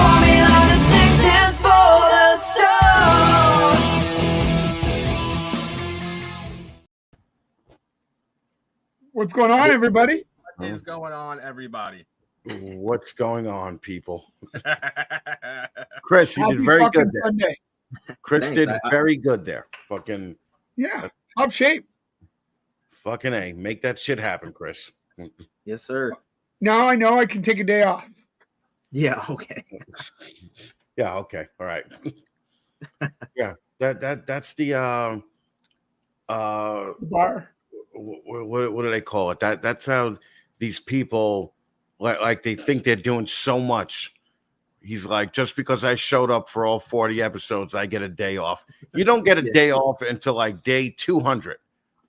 formula to stick stands for the stone. What's going on, everybody? What is going on, everybody? What's going on, people? Chris, you Happy did very fucking good there. Sunday. Chris Thanks, did I- very good there. Fucking Top shape. A. Make that shit happen, Chris. Yes, sir. Now I know I can take a day off. Yeah. Okay. Yeah, okay. All right. Yeah. That's the Bar. what do they call it? That's how these people like they think they're doing so much. He's like, just because I showed up for all 40 episodes, I get a day off. You don't get a day off until like day 200.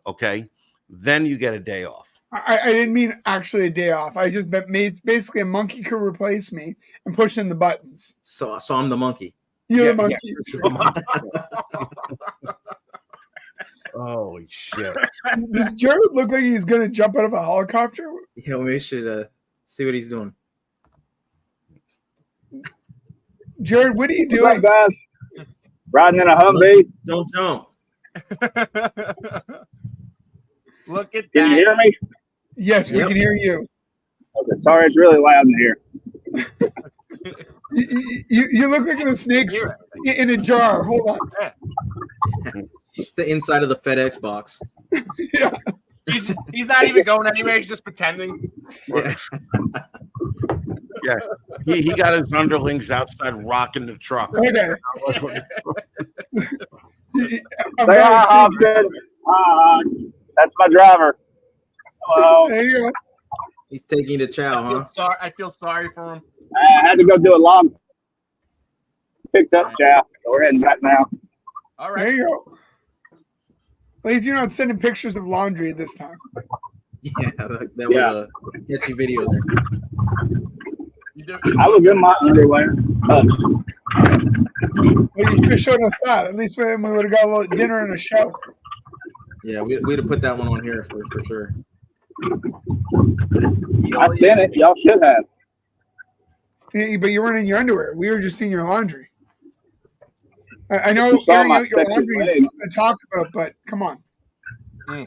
Okay. Then you get a day off. I didn't mean actually a day off. I just meant basically a monkey could replace me and push in the buttons. So I'm the monkey. You're the monkey. Holy shit. Does Jared look like he's going to jump out of a helicopter? Yeah, we should see what he's doing. Jared, what are you What's doing? up, guys? Riding in a Humvee. Don't jump. Look at Can you hear me? Yes, we Yep. can hear you. Okay, sorry, it's really loud in here. You look like the snakes in a jar. Hold on. The inside of the FedEx box. Yeah. He's not even going anywhere. He's just pretending. Yeah. Yeah. He got his underlings outside rocking the truck. Okay. I'm Say hi, glad you- Hobson. That's my driver. Hello. There you go. He's taking the chow, huh? I feel sorry for him. I had to go do a log. Picked up Chow. So we're heading back now. All There right. you go. At least you're not sending pictures of laundry this time. Yeah, that was a catchy video there. I was in my underwear. Well, you should have shown us that. At least we would have got a little dinner and a show. Yeah, we'd have put that one on here for sure. I seen it. Y'all should have. Yeah, but you weren't in your underwear. We were just seeing your laundry. I know You saw airing my out your sexy laundry is leg. something to talk about, but come on. Not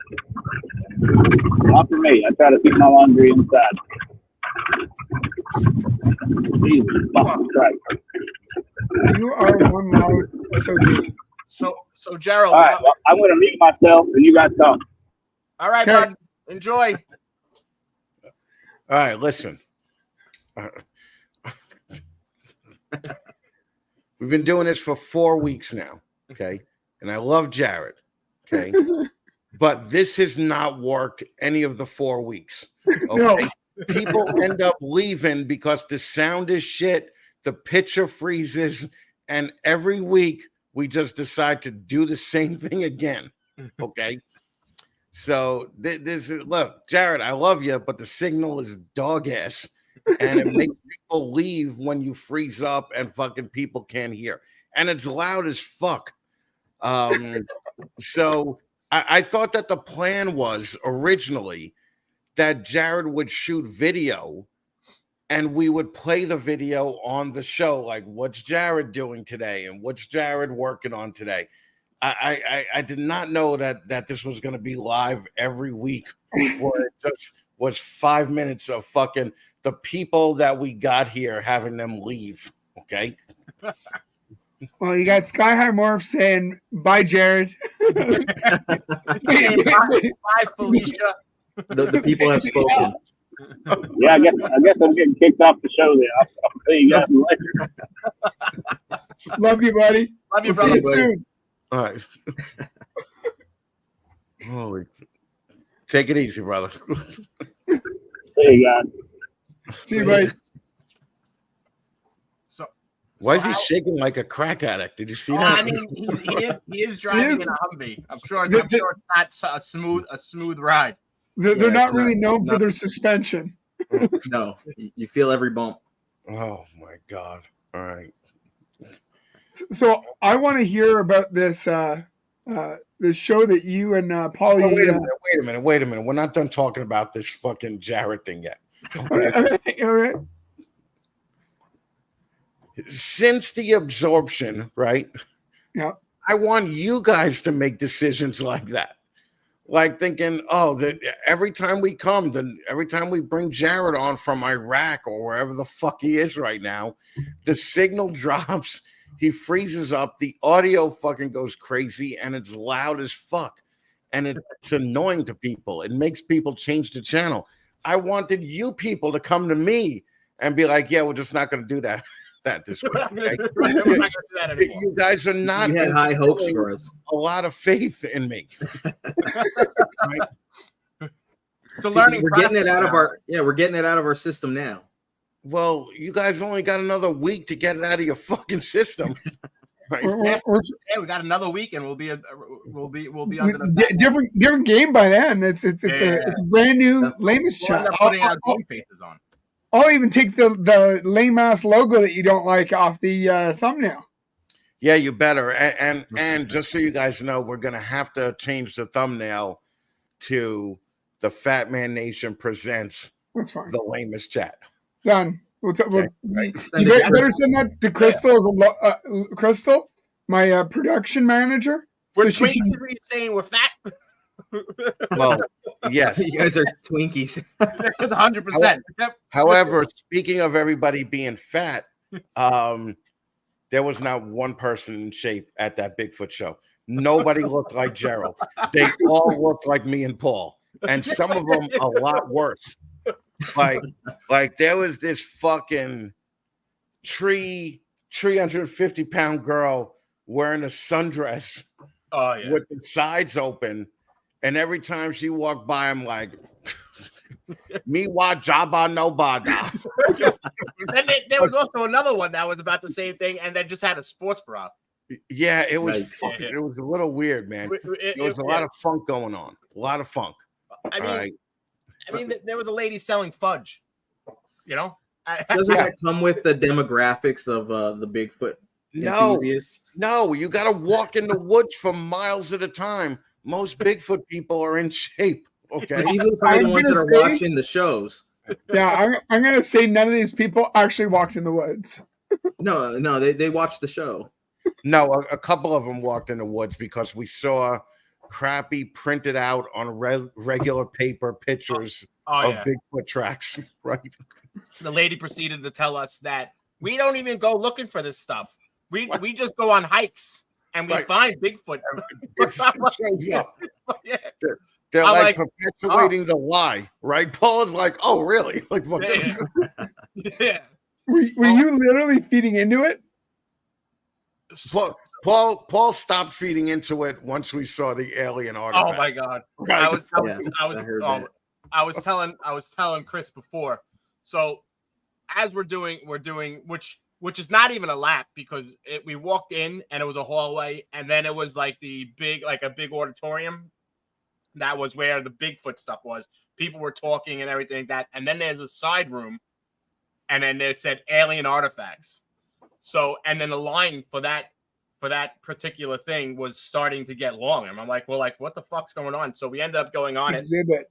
for me. I try to keep my laundry inside. Jesus fucking Christ. You are one loud SOB. So Gerald. All right, well, I'm going to mute myself and you guys talk. All right, Okay. bud. Enjoy. All right, listen. We've been doing this for 4 weeks now, okay? And I love Jared, okay? But this has not worked any of the 4 weeks, okay? No. People end up leaving because the sound is shit, the picture freezes, and every week we just decide to do the same thing again, okay? So this is, look, Jared, I love you, but the signal is dog ass, and it makes people leave when you freeze up and fucking people can't hear, and it's loud as fuck. So I thought that the plan was originally that Jared would shoot video, and we would play the video on the show, like what's Jared doing today and what's Jared working on today. I did not know that this was going to be live every week, where it just was 5 minutes of fucking the people that we got here having them leave. Okay. Well, you got Sky High Morph saying, bye, Jared. Bye, Felicia. The people have spoken. Yeah, I guess I'm getting kicked off the show there. I'll see you guys later. Love you, buddy. Love you, We'll see you brother. soon. All right. Holy. Take it easy, brother. See you guys. See you, buddy. Why is he shaking like a crack addict? Did you see Well, that? I mean, he is driving in a Humvee. I'm sure it's not a smooth ride. They're Yeah, not it's really known for not- their suspension. No, you feel every bump. Oh my God. All right. So I want to hear about this this show that you and Paulie. Oh, wait a minute. We're not done talking about this fucking Jared thing yet. Okay. All right. since the absorption, right? Yeah. I want you guys to make decisions like that. Like thinking, oh, that every time we come, then every time we bring Jared on from Iraq or wherever the fuck he is right now, the signal drops, he freezes up, the audio fucking goes crazy, and it's loud as fuck. And it's annoying to people. It makes people change the channel. I wanted you people to come to me and be like, yeah, we're just not going to do that this week. Okay? We're not gonna do that anymore. You guys are not. You had high hopes for us. A lot of faith in me. Right? It's a See, learning we're getting it process out of now. we're getting it out of our system now. Well, you guys only got another week to get it out of your fucking system. Right? We're- Yeah, we got another week, and we'll be under the different game by then. It's a brand new Lamest We'll end chat. up putting our game faces on. I'll even take the lame ass logo that you don't like off the thumbnail. Yeah, you better. And just so you guys know, we're gonna have to change the thumbnail to the Fat Man Nation presents That's fine. the lamest chat. Done. You Right. better send that to Crystal Crystal, my production manager. We're So she can- Twinkies. Are you saying we're fat? Well, yes. You guys are Twinkies. 100%. Yep. However, speaking of everybody being fat, there was not one person in shape at that Bigfoot show. Nobody looked like Gerald. They all looked like me and Paul, and some of them a lot worse. Like there was this fucking 350-pound girl wearing a sundress Oh yeah. with the sides open, and every time she walked by, I'm like, "Me wa jaba no bada." And there was also another one that was about the same thing, and then just had a sports bra. Yeah, it was. Nice. Fucking, it was a little weird, man. There was a lot of funk going on. A lot of funk. I mean, All right. there was a lady selling fudge. You know, Doesn't that come with the demographics of the Bigfoot No, enthusiasts? no, you got to walk in the woods for miles at a time. Most Bigfoot people are in shape. Okay. These are probably the I'm ones that gonna are say- watching the shows. Yeah, I'm gonna say none of these people actually walked in the woods. No, they watch the show. No, a couple of them walked in the woods because we saw crappy printed out on regular paper pictures oh of yeah. Bigfoot tracks. Right. The lady proceeded to tell us that we don't even go looking for this stuff. We just go on hikes and we Right. find Bigfoot. Bigfoot shows up. Yeah. They're I'm like like, perpetuating the lie, right? Paul is like, oh, really? Like, what the- Yeah. Were you literally feeding into it? Paul stopped feeding into it once we saw the alien artifact. Oh my god. Right. I was I heard that. I was telling Chris before. So as we're doing which is not even a lap because we walked in and it was a hallway and then it was like a big auditorium. That was where the Bigfoot stuff was. People were talking and everything like that. And then there's a side room and then it said alien artifacts. So and then the line for that particular thing was starting to get long. And I'm like, well, like, what the fuck's going on? So we ended up going on it. Exhibit.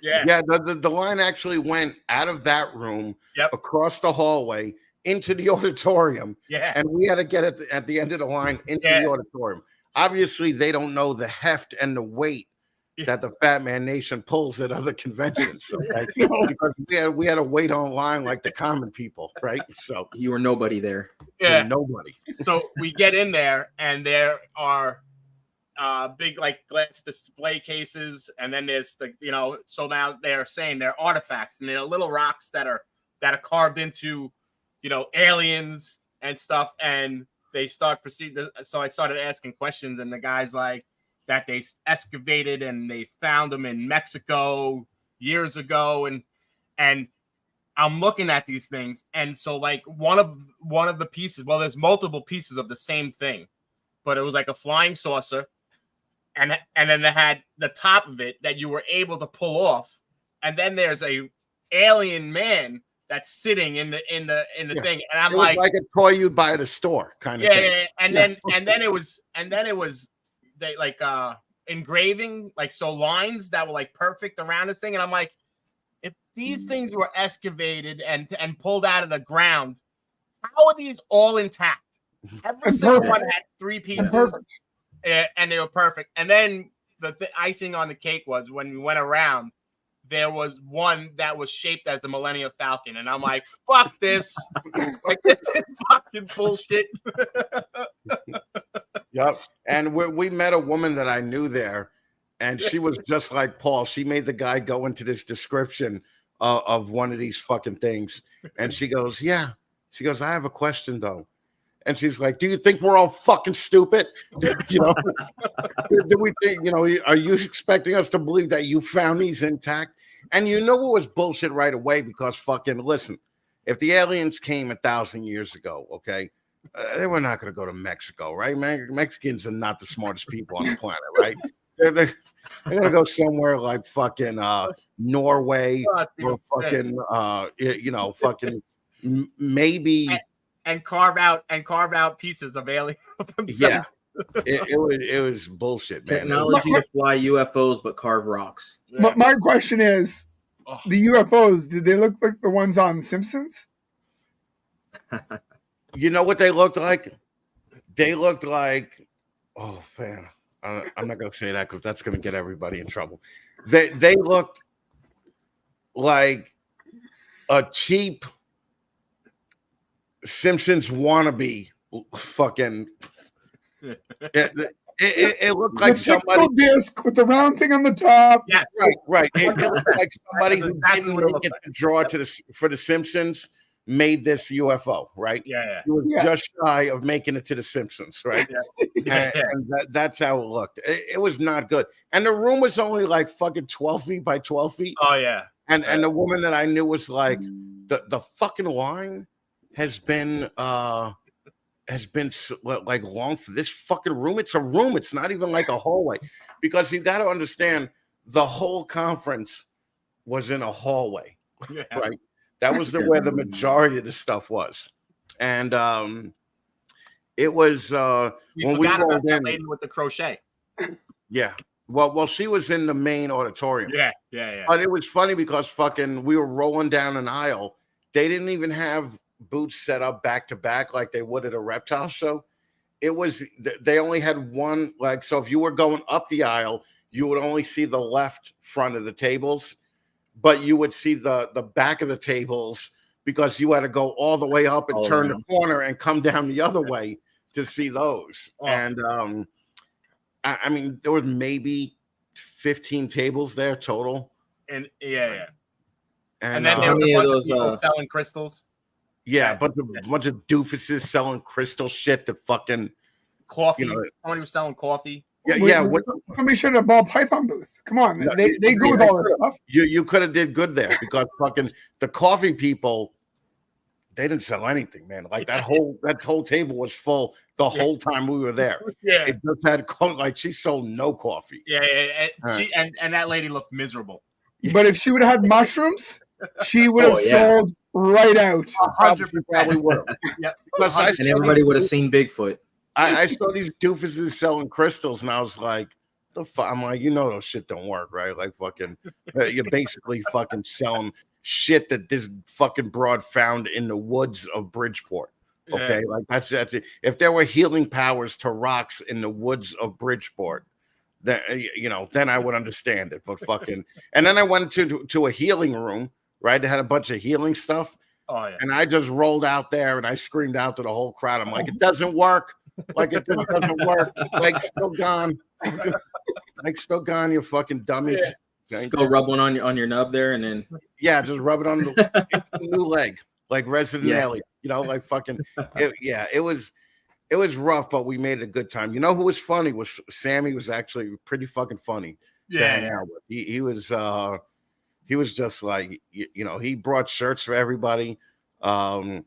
Yeah. Yeah, the line actually went out of that room, Yep. across the hallway, into the auditorium, Yeah. and we had to get it at the end of the line into Yeah. the auditorium. Obviously, they don't know the heft and the weight that the Fat Man Nation pulls at other conventions. Okay? Because we had to wait online like the common people, right? So You were nobody there. Yeah. nobody. So we get in there and there are big like glass display cases, and then there's so now they're saying they're artifacts and they're little rocks that are carved into aliens and stuff, and they start so I started asking questions, and the guy's like that they excavated and they found them in Mexico years ago, and I'm looking at these things, and so like one of the pieces, well, there's multiple pieces of the same thing, but it was like a flying saucer, and then they had the top of it that you were able to pull off, and then there's a alien man that's sitting in the thing, and I'm It was like a toy you'd buy at a store, kind of thing. yeah, and then it was they like engraving, like, so lines that were like perfect around this thing, and I'm like, if these things were excavated and pulled out of the ground How are these all intact? Every And single perfect. one had 3 And pieces, perfect. and they were perfect. And then the icing on the cake was when we went around, there was one that was shaped as the Millennium Falcon, and I'm like, "Fuck this! Like this is fucking bullshit." Yep. And we met a woman that I knew there, and she was just like Paul. She made the guy go into this description of one of these fucking things. And she goes, yeah. She goes, I have a question, though. And she's like, do you think we're all fucking stupid? You know, do we think, you know, are you expecting us to believe that you found these intact? And you know what was bullshit right away because fucking, listen, if the aliens came 1,000 years ago, okay, they were not going to go to Mexico, right, man? Mexicans are not the smartest people on the planet, right? They're going to go somewhere like fucking Norway or fucking, you know, fucking maybe. And carve out pieces of alien themselves. Yeah, it was bullshit, man. Technology to fly UFOs, but carve rocks. But my question is, the UFOs, did they look like the ones on Simpsons? You know what they looked like? They looked like, oh man, I'm not gonna say that because that's gonna get everybody in trouble. They looked like a cheap Simpsons wannabe. Fucking, it looked like the somebody disc with the round thing on the top. Yes, right. It looked like somebody who didn't make it to draw for the Simpsons made this UFO, right? Yeah. He was just shy of making it to the Simpsons, right? And that's how it looked. It was not good. And the room was only like fucking 12 feet by 12 feet. Oh yeah. And the woman that I knew was like, the fucking line has been like long for this fucking room. It's a room. It's not even like a hallway, because you got to understand the whole conference was in a hallway, right? That was where the majority of the stuff was, and it was when we rolled about that in. lady with the crochet. Yeah, well, she was in the main auditorium. Yeah. But it was funny because fucking we were rolling down an aisle. They didn't even have booths set up back to back like they would at a reptile show. It was, they only had one, like, so if you were going up the aisle, you would only see the left front of the tables, but you would see the back of the tables because you had to go all the way up and turn the corner and come down the other way to see those. And I mean, there was maybe 15 tables there total. And yeah. And then there was a bunch of people selling crystals. Yeah, but a bunch of doofuses selling crystal shit that fucking coffee. Somebody was selling coffee. Yeah. Somebody should have a ball python booth. Come on, they go with all this stuff. You could have did good there because fucking the coffee people, they didn't sell anything, man. Like that whole table was full the whole time we were there. Yeah, it just had like she sold no coffee. Yeah, and that lady looked miserable. But if she would have had mushrooms, she would have sold right out. 100% probably would. Yep. And everybody would have seen Bigfoot. I saw these doofuses selling crystals, and I was like, "The fuck?" I'm like, you know, those shit don't work, right? Like, fucking, you're basically fucking selling shit that this fucking broad found in the woods of Bridgeport. Okay, like that's it. If there were healing powers to rocks in the woods of Bridgeport, then then I would understand it. But fucking, and then I went to a healing room, right? They had a bunch of healing stuff. Oh yeah. And I just rolled out there and I screamed out to the whole crowd. I'm like, it doesn't work. Like it just doesn't work. Like still gone. Like still gone, you fucking dummies. Just go rub one on your nub there, and then just rub it on it's a new leg, like Resident Alien. Like fucking. It was rough, but we made it a good time. You know who was funny was Sammy. Was actually pretty fucking funny. He was just like he brought shirts for everybody. One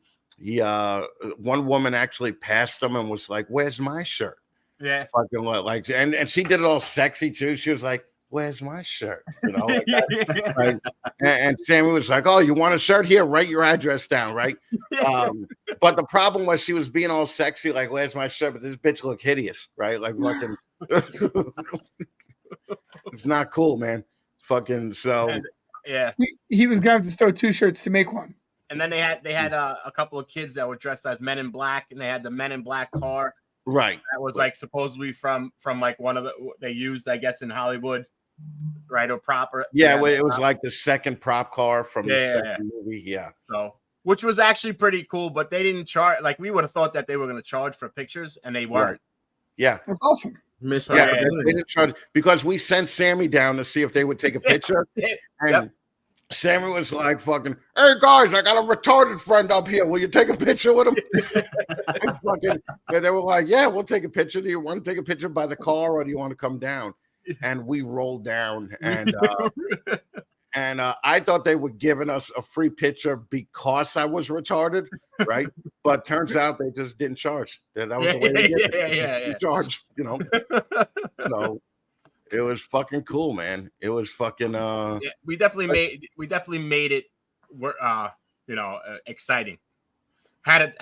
woman actually passed them and was like, "Where's my shirt?" Yeah, fucking like, and she did it all sexy too. She was like, "Where's my shirt?" Like that. Right? And Sammy was like, "Oh, you want a shirt? Here, write your address down, right?" But the problem was she was being all sexy, like, "Where's my shirt?" But this bitch looked hideous, right? Like fucking, it's not cool, man. Fucking so. Yeah, he was going to have to throw 2 shirts to make one. And then they had a couple of kids that were dressed as Men in Black, and they had the Men in Black car Right. that was like supposedly from like one of the they used, I guess, in Hollywood, right? Or proper. Yeah, well, it was like the second prop car from the Yeah. second movie. Yeah. So, which was actually pretty cool, but they didn't charge. Like we would have thought that they were going to charge for pictures, and they weren't. Yeah. That's awesome. Missed Yeah, opportunity. they didn't try to, because we sent Sammy down to see if they would take a picture. And Yep. Sammy was like, fucking, hey guys, I got a retarded friend up here. Will you take a picture with him? And they were like, yeah, we'll take a picture. Do you want to take a picture by the car, or do you want to come down? And we rolled down, and I thought they were giving us a free picture because I was retarded, right? But turns out they just didn't charge. That was the way they did it. Yeah. Charge, you know. So it was fucking cool, man. It was fucking Yeah, we definitely made it exciting. I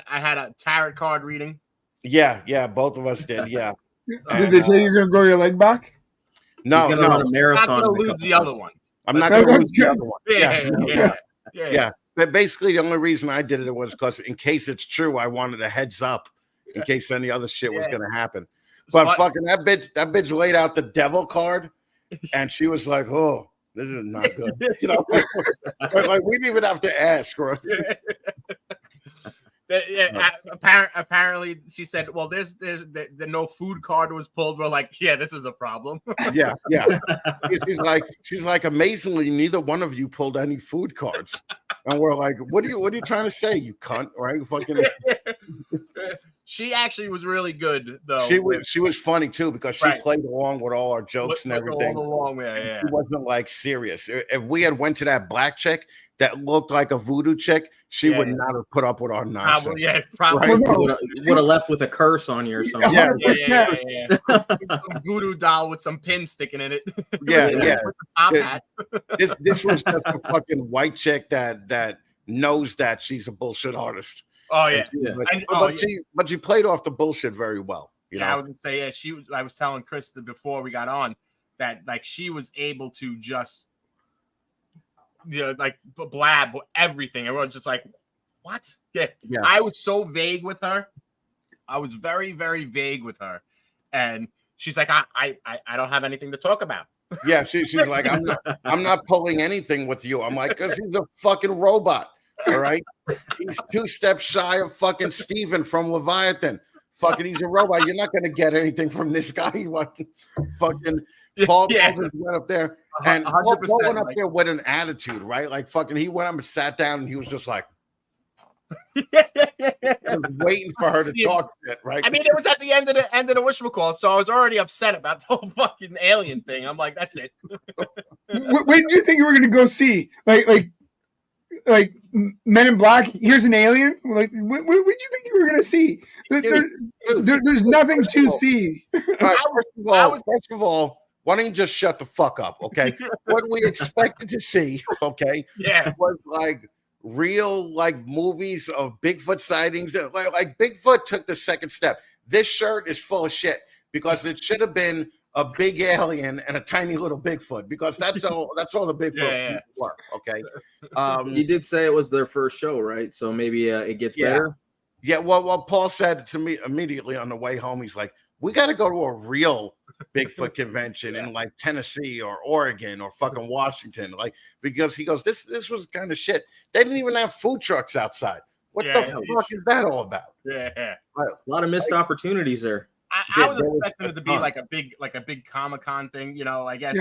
had a tarot card reading. yeah, both of us did. Yeah. Did they say you're going to grow your leg back? No, He's gonna run a Not marathon. gonna in a lose couple the other months. one. I'm not That gonna was lose the good. other one. Yeah. Yeah. But basically, the only reason I did it was because, in case it's true, I wanted a heads up in case any other shit was gonna happen. But fucking that bitch laid out the devil card, and she was like, "Oh, this is not good." You know, like we didn't even have to ask. Right? Apparently, she said, "Well, there's the no food card was pulled." We're like, "Yeah, this is a problem." Yeah. She's like, amazingly, neither one of you pulled any food cards, and we're like, "What are you trying to say, you cunt?" Right? Fucking. She actually was really good, though. She was funny too, because she played along with all our jokes and everything. Yeah. She wasn't like serious. If we had went to that black chick that looked like a voodoo chick, she would not have put up with our nonsense. Probably. Right? Would have left with a curse on you or something. Yeah. 100%. Some voodoo doll with some pins sticking in it. Yeah. With the top hat. This was just a fucking white chick that knows that she's a bullshit artist. Oh yeah. But she played off the bullshit very well. You know? I was gonna say, I was telling Chris before we got on that like she was able to just like blab everything. Everyone's just like, what? Yeah. I was so vague with her. I was very, very vague with her. And she's like, I don't have anything to talk about. Yeah, she's like, I'm not pulling anything with you. I'm like, because he's a fucking robot. All right. He's 2 steps shy of fucking Steven from Leviathan. Fucking he's a robot. You're not gonna get anything from this guy. Fucking Paul went up there, and Paul went up there with an attitude, right? Like fucking he went up and sat down, and he was just like waiting for her to talk shit, right? I mean, it was at the end of the whatchamacallit, so I was already upset about the whole fucking alien thing. I'm like, that's it. When did you think you were going to go see? Like Men in Black, here's an alien. Like, what did you think you were going to see? There's nothing to see. First of all, why don't you just shut the fuck up, okay? What we expected to see, okay, was like real like movies of Bigfoot sightings. Like Bigfoot took the second step. This shirt is full of shit because it should have been a big alien and a tiny little Bigfoot, because that's all the Bigfoot were. Okay. You did say it was their first show, right? So maybe it gets better. Yeah. Well, Paul said to me immediately on the way home, he's like, we got to go to a real Bigfoot convention in like Tennessee or Oregon or fucking Washington. Like, because he goes, this was kind of shit. They didn't even have food trucks outside. What the fuck is that all about? A lot of missed opportunities there. I was expecting it to be like a big Comic-Con thing, you know. I guess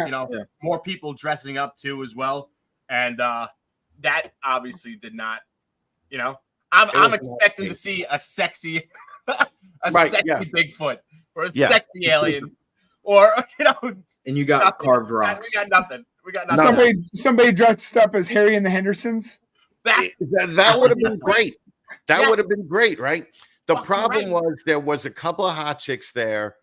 more people dressing up too as well, and that obviously did not. You know, I'm expecting to see a sexy, Bigfoot or a sexy alien, or you know. And you got nothing. Carved rocks. We got nothing. Somebody dressed up as Harry and the Hendersons. That would have been great. That would have been great, right? The problem was there was a couple of hot chicks there,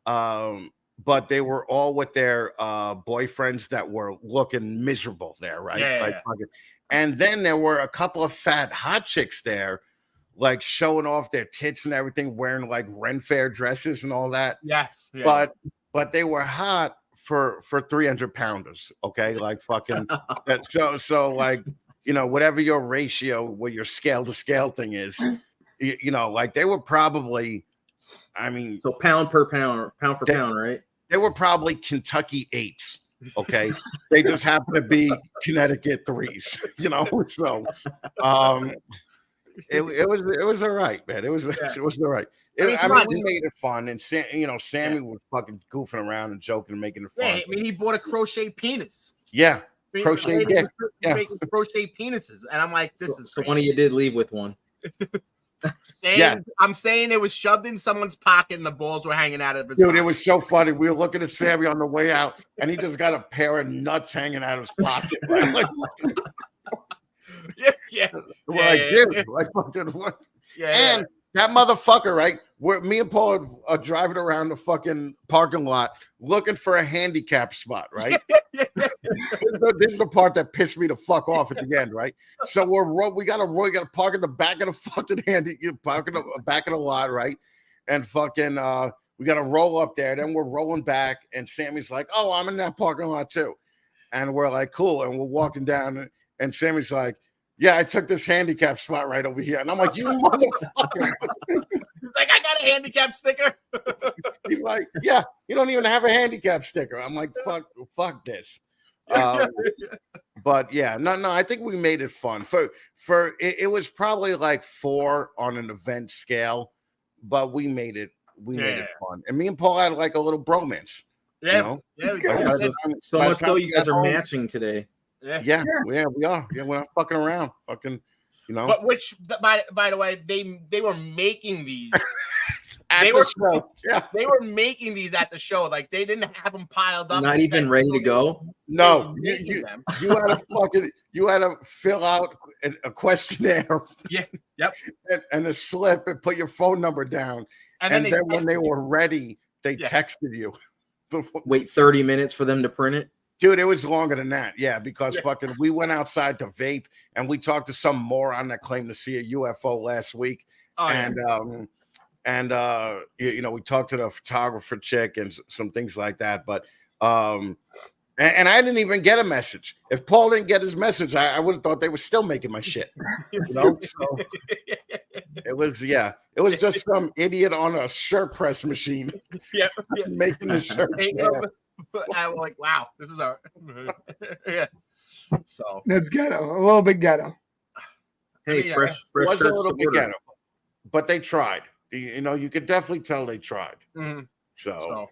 but they were all with their boyfriends that were looking miserable there, right? And then there were a couple of fat hot chicks there, like showing off their tits and everything, wearing like Ren Fair dresses and all that. Yes. But they were hot for 300 pounders. Okay. Like fucking. So like you know, whatever your ratio, what your scale to scale thing is, you know, like they were probably, I mean, So pound per pound, pound for pound, right? they were probably Kentucky 8s. Okay, they just happen to be Connecticut 3s, you know. So, it was all right, man. It was all right. I mean, we made it fun, and Sammy was fucking goofing around and joking and making it fun. Yeah, I mean, he bought a crochet penis. Yeah, crochet dick. Yeah, making crochet penises, and I'm like, this is so one of you did leave with one. I'm saying it was shoved in someone's pocket and the balls were hanging out of his dude, pocket. it was so funny. We were looking at Sammy on the way out, and he just got a pair of nuts hanging out of his pocket. Right? Like, dude, like fucking what? And that motherfucker, right? Where me and Paul are driving around the fucking parking lot looking for a handicap spot, right? This is the part that pissed me the fuck off at the end, right? So we gotta park in the back of the fucking park in the back of the lot, right? And fucking we gotta roll up there. Then we're rolling back, and Sammy's like, "Oh, I'm in that parking lot too," and we're like, "Cool," and we're walking down, and Sammy's like, "Yeah, I took this handicap spot right over here," and I'm like, "You motherfucker!" He's like, "I got a handicap sticker." He's like, "Yeah, you don't even have a handicap sticker." I'm like, "Fuck this." But yeah, no, I think we made it fun. It was probably like 4 on an event scale, but we made it fun. And me and Paul had like a little bromance. Yeah, you know? So much so you guys are matching today. Yeah, we are. Yeah, we're not fucking around. Fucking, you know. But by the way, they were making these. They were making these at the show. Like they didn't have them piled up. Not even ready to go. No, you had to fill out a questionnaire. Yeah. Yep. And a slip and put your phone number down. And then when they were ready, they texted you. Wait 30 minutes for them to print it. Dude, it was longer than that. Yeah, because fucking we went outside to vape and we talked to some moron that claimed to see a UFO last week. You know, we talked to the photographer chick and some things like that. But and I didn't even get a message. If Paul didn't get his message, I would have thought they were still making my shit. You know, so it was just some idiot on a shirt press machine. Making the shirts. I'm like, wow, this is our So that's ghetto, a little bit ghetto. Hey, fresh was a little bit ghetto, but they tried. You know, you could definitely tell they tried. Mm-hmm. So,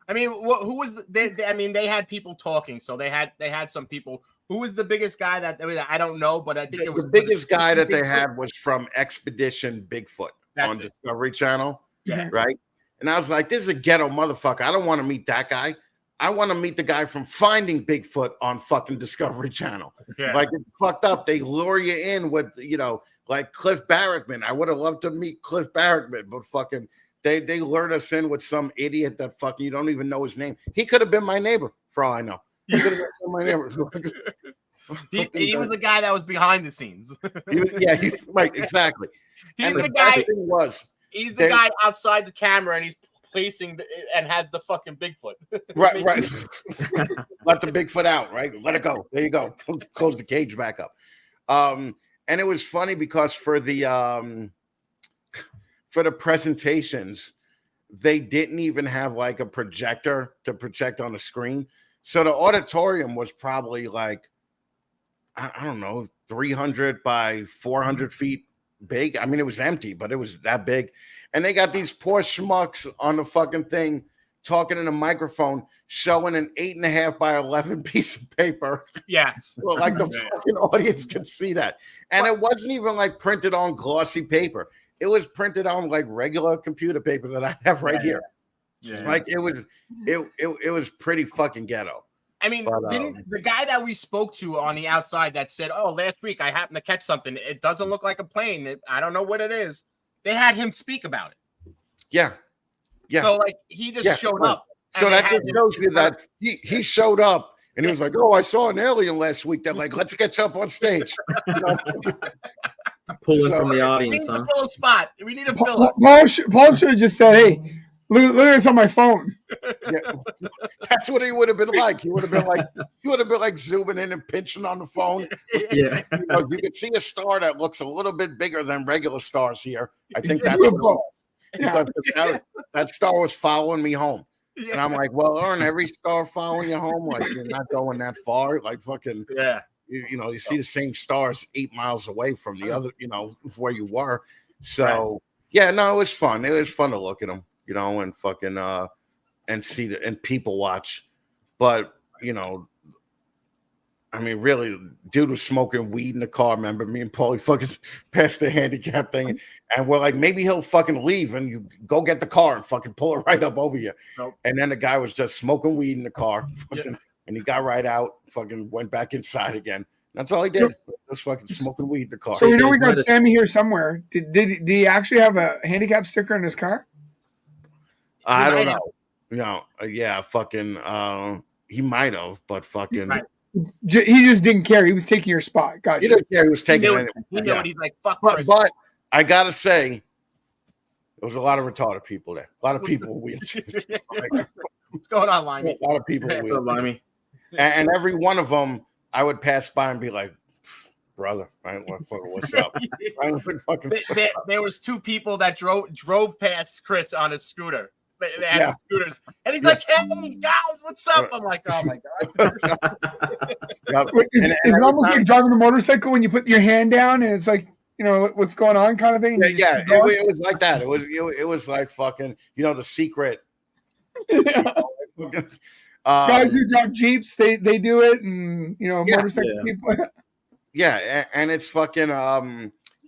I mean, who was they had people talking, so they had some people. Who was the biggest guy I don't know, but I think it was the biggest guy that they had was from Expedition Bigfoot on Discovery Channel. Yeah, right. And I was like, this is a ghetto motherfucker. I don't want to meet that guy. I want to meet the guy from Finding Bigfoot on fucking Discovery Channel. Yeah. Like, it's fucked up. They lure you in with, you know, like Cliff Barrickman. I would have loved to meet Cliff Barrickman, but fucking they lured us in with some idiot that fucking you don't even know his name. He could have been my neighbor, for all I know. He could have been my neighbor. he was the guy that was behind the scenes. Right, exactly. He's the guy. He's the guy outside the camera, and he's placing and has the fucking Bigfoot. Right. Let the Bigfoot out, right? Let it go. There you go. Close the cage back up. And it was funny because for the presentations, they didn't even have like a projector to project on the screen. So the auditorium was probably like, I don't know, 300 by 400 feet big. I mean, it was empty, but it was that big. And they got these poor schmucks on the fucking thing talking in a microphone, showing an 8.5 by 11 piece of paper. Yes. Well, like the fucking audience could see that. And it wasn't even like printed on glossy paper. It was printed on like regular computer paper that I have right here. Yeah. Like it was pretty fucking ghetto. I mean, didn't the guy that we spoke to on the outside that said, "Oh, last week I happened to catch something. It doesn't look like a plane. I don't know what it is." They had him speak about it. Yeah. So like he just showed up. So that just shows you that he showed up and he was like, "Oh, I saw an alien last week." They're like, "Let's get you up on stage." You know? Pulling from the audience, we need to fill a spot. We need to fill it. Paul should have just said, "Hey, Look at this on my phone. Yeah. That's what he would have been like. He would have been like zooming in and pinching on the phone. Yeah. You know, you could see a star that looks a little bit bigger than regular stars here. I think that's UFO. because that star was following me home. And I'm like, well, aren't every star following you home? Like, you're not going that far. Like, fucking, you know, you see the same stars 8 miles away from the other, you know, where you were. So, yeah, no, it was fun. It was fun to look at them, you know, and fucking, and see and people watch. But, you know, I mean, really, dude was smoking weed in the car. Remember, me and Paulie fucking passed the handicap thing, and we're like, maybe he'll fucking leave, and you go get the car and fucking pull it right up over you. Nope. And then the guy was just smoking weed in the car, fucking, and he got right out, fucking went back inside again. That's all he did. Just fucking smoking weed in the car. So we know we got Sammy here somewhere. Did he actually have a handicap sticker in his car? I don't know. You know, yeah, fucking, he might have, but fucking. He just didn't care. He was taking your spot. Gotcha. He didn't care. He was taking it. He knew it. He's like, fuck. But I gotta say, there was a lot of retarded people there. A lot of people with wheelchairs. What's going on, Limey? A lot of people with wheelchairs. Limey. And every one of them, I would pass by and be like, brother, right? What's up? There was 2 people that drove past Chris on his scooter. They had his scooters, and he's like, "Hey guys, what's up?" I'm like, "Oh my god!" Is it almost like driving a motorcycle when you put your hand down and it's like, you know, what's going on, kind of thing? Yeah, it was like that. It was like fucking, you know, The Secret. Guys who drive Jeeps, they do it, and you know, motorcycle people. Yeah, and it's fucking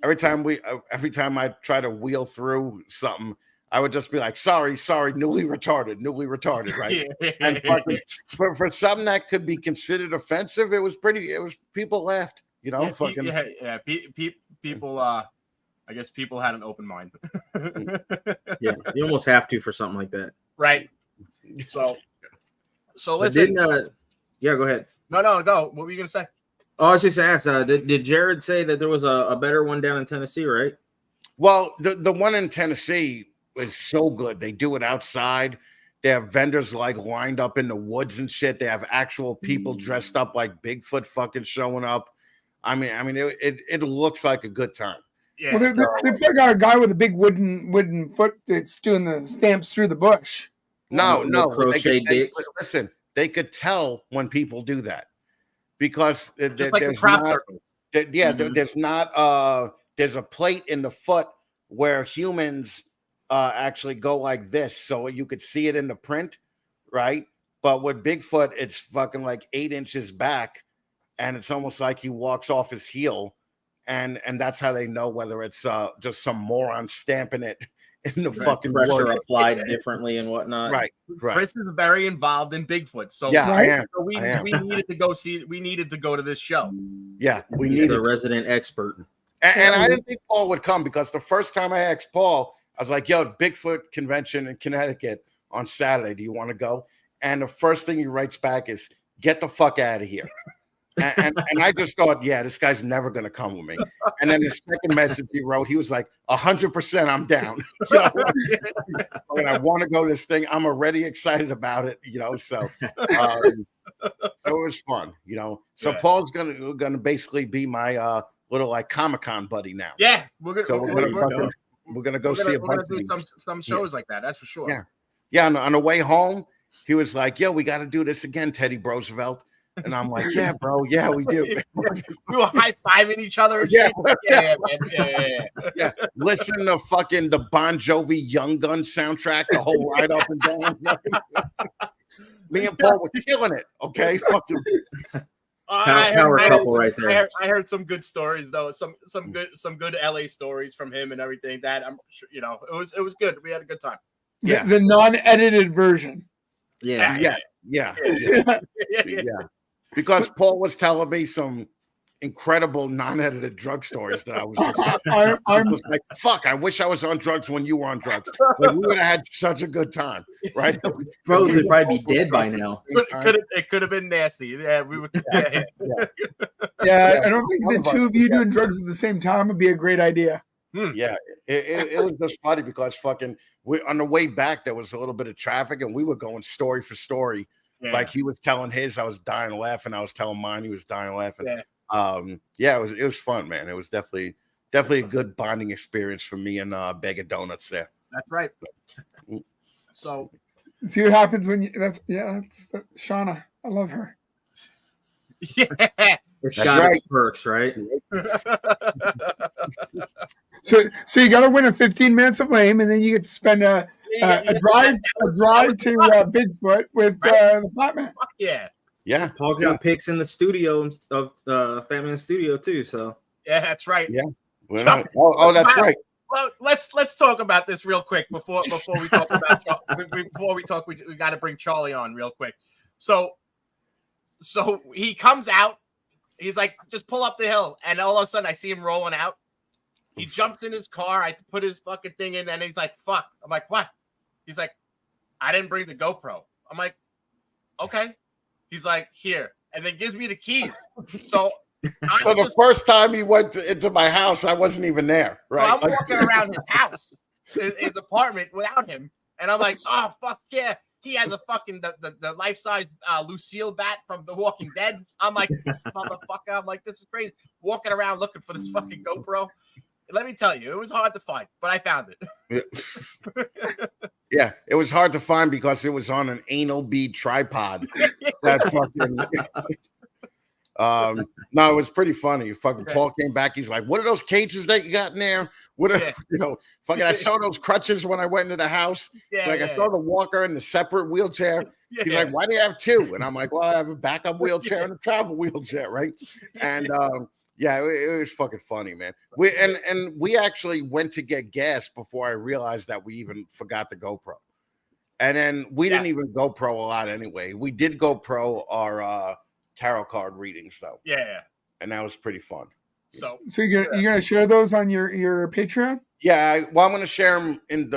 every time I try to wheel through something, I would just be like, sorry, newly retarded, right? And fucking, for something that could be considered offensive, people laughed, you know, people, I guess people had an open mind. Yeah, you almost have to for something like that. Right. So listen. Go ahead. No, go. What were you going to say? Oh, I was just asked, did Jared say that there was a better one down in Tennessee, right? Well, the one in Tennessee is so good. They do it outside. They have vendors like lined up in the woods and shit. They have actual people dressed up like Bigfoot fucking showing up. I mean, it looks like a good time. Yeah. Well, they probably got a guy with a big wooden foot that's doing the stamps through the bush. No. Listen, they could tell when people do that because just like the crop circles. There's a plate in the foot where humans actually go like this, so you could see it in the print, right? But with Bigfoot, it's fucking like 8 inches back, and it's almost like he walks off his heel, and that's how they know whether it's just some moron stamping it in the fucking pressure wood. applied differently and whatnot. Right. Chris is very involved in Bigfoot, so yeah, I am. So we needed to go see. We needed to go to this show. Yeah, we He's needed the resident expert. And I didn't think Paul would come because the first time I asked Paul, I was like, yo, Bigfoot convention in Connecticut on Saturday. Do you want to go? And the first thing he writes back is, get the fuck out of here. and I just thought, yeah, this guy's never going to come with me. And then the second message he wrote, he was like, 100% I'm down. You know? And I want to go to this thing. I'm already excited about it, you know, so it was fun, you know. So Paul's gonna basically be my little like Comic-Con buddy now. Yeah, we're gonna go see a bunch of do some shows like that. That's for sure. Yeah. On the way home, he was like, "Yo, we got to do this again, Teddy Roosevelt." And I'm like, "Yeah, bro. Yeah, we do." We were high fiving each other. And yeah. Yeah. Listen to fucking the Bon Jovi Young Gun soundtrack the whole ride up and down. Me and Paul were killing it. Okay, fucking. Power couple right there. I heard some good stories though. Some good LA stories from him and everything. That I'm sure, you know, it was good. We had a good time. Yeah, the non-edited version. Yeah. Because Paul was telling me some incredible non-edited drug stories that I was just like, fuck, I wish I was on drugs when you were on drugs. Like, we would have had such a good time, right? Bro, would probably be dead by now. It could have been nasty. Yeah, we would. Yeah, I don't think the two of you doing drugs at the same time would be a great idea. Yeah, it was just funny because fucking on the way back there was a little bit of traffic and we were going story for story. Yeah. Like he was telling his, I was dying laughing. I was telling mine, he was dying laughing. Yeah. It was fun, man. It was definitely a good bonding experience for me and Bag of Donuts there. That's right. So See what happens when you. That's Shauna. I love her. yeah. It's That's got right. its perks, right? So you got to win a 15 minutes of lame, and then you get to spend a drive to Bigfoot with the Fat Man. Yeah. Yeah. Paul got picks in the studio of Fat Man Studio too. So Yeah, that's right. Yeah. Oh, that's right. Well, let's talk about this real quick before we talk about we got to bring Charlie on real quick. So he comes out, he's like, just pull up the hill, and all of a sudden I see him rolling out. He jumps in his car, I put his fucking thing in, and he's like, fuck. I'm like, what? He's like, I didn't bring the GoPro. I'm like, okay. He's like, here, and then gives me the keys. So the first time he went into my house, I wasn't even there. Right? So I'm walking around his house, his apartment, without him, and I'm like, oh fuck yeah, he has a fucking the life size Lucille bat from The Walking Dead. I'm like, this motherfucker. I'm like, this is crazy. Walking around looking for this fucking GoPro. Let me tell you, it was hard to find, but I found it. Yeah, it was hard to find because it was on an anal bead tripod. That fucking. No, it was pretty funny. Fucking Paul came back. He's like, "What are those cages that you got in there? What are fucking? I saw those crutches when I went into the house. I saw the walker and the separate wheelchair. He's like, why do you have two? And I'm like, well, I have a backup wheelchair and a travel wheelchair, right? And it was fucking funny, man. We actually went to get gas before I realized that we even forgot the GoPro. And then we didn't even GoPro a lot anyway. We did GoPro our tarot card readings though. Yeah. And that was pretty fun. So you're gonna share those on your Patreon? Yeah, I'm gonna share them in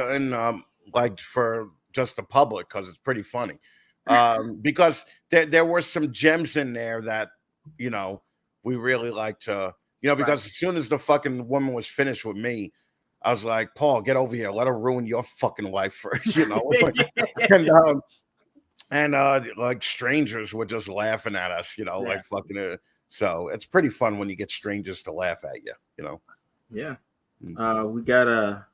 like for just the public because it's pretty funny. Because there were some gems in there that we really like to because as soon as the fucking woman was finished with me, I was like, Paul, get over here, let her ruin your fucking life for and like strangers were just laughing at us, like fucking. So it's pretty fun when you get strangers to laugh at you, Yeah. We got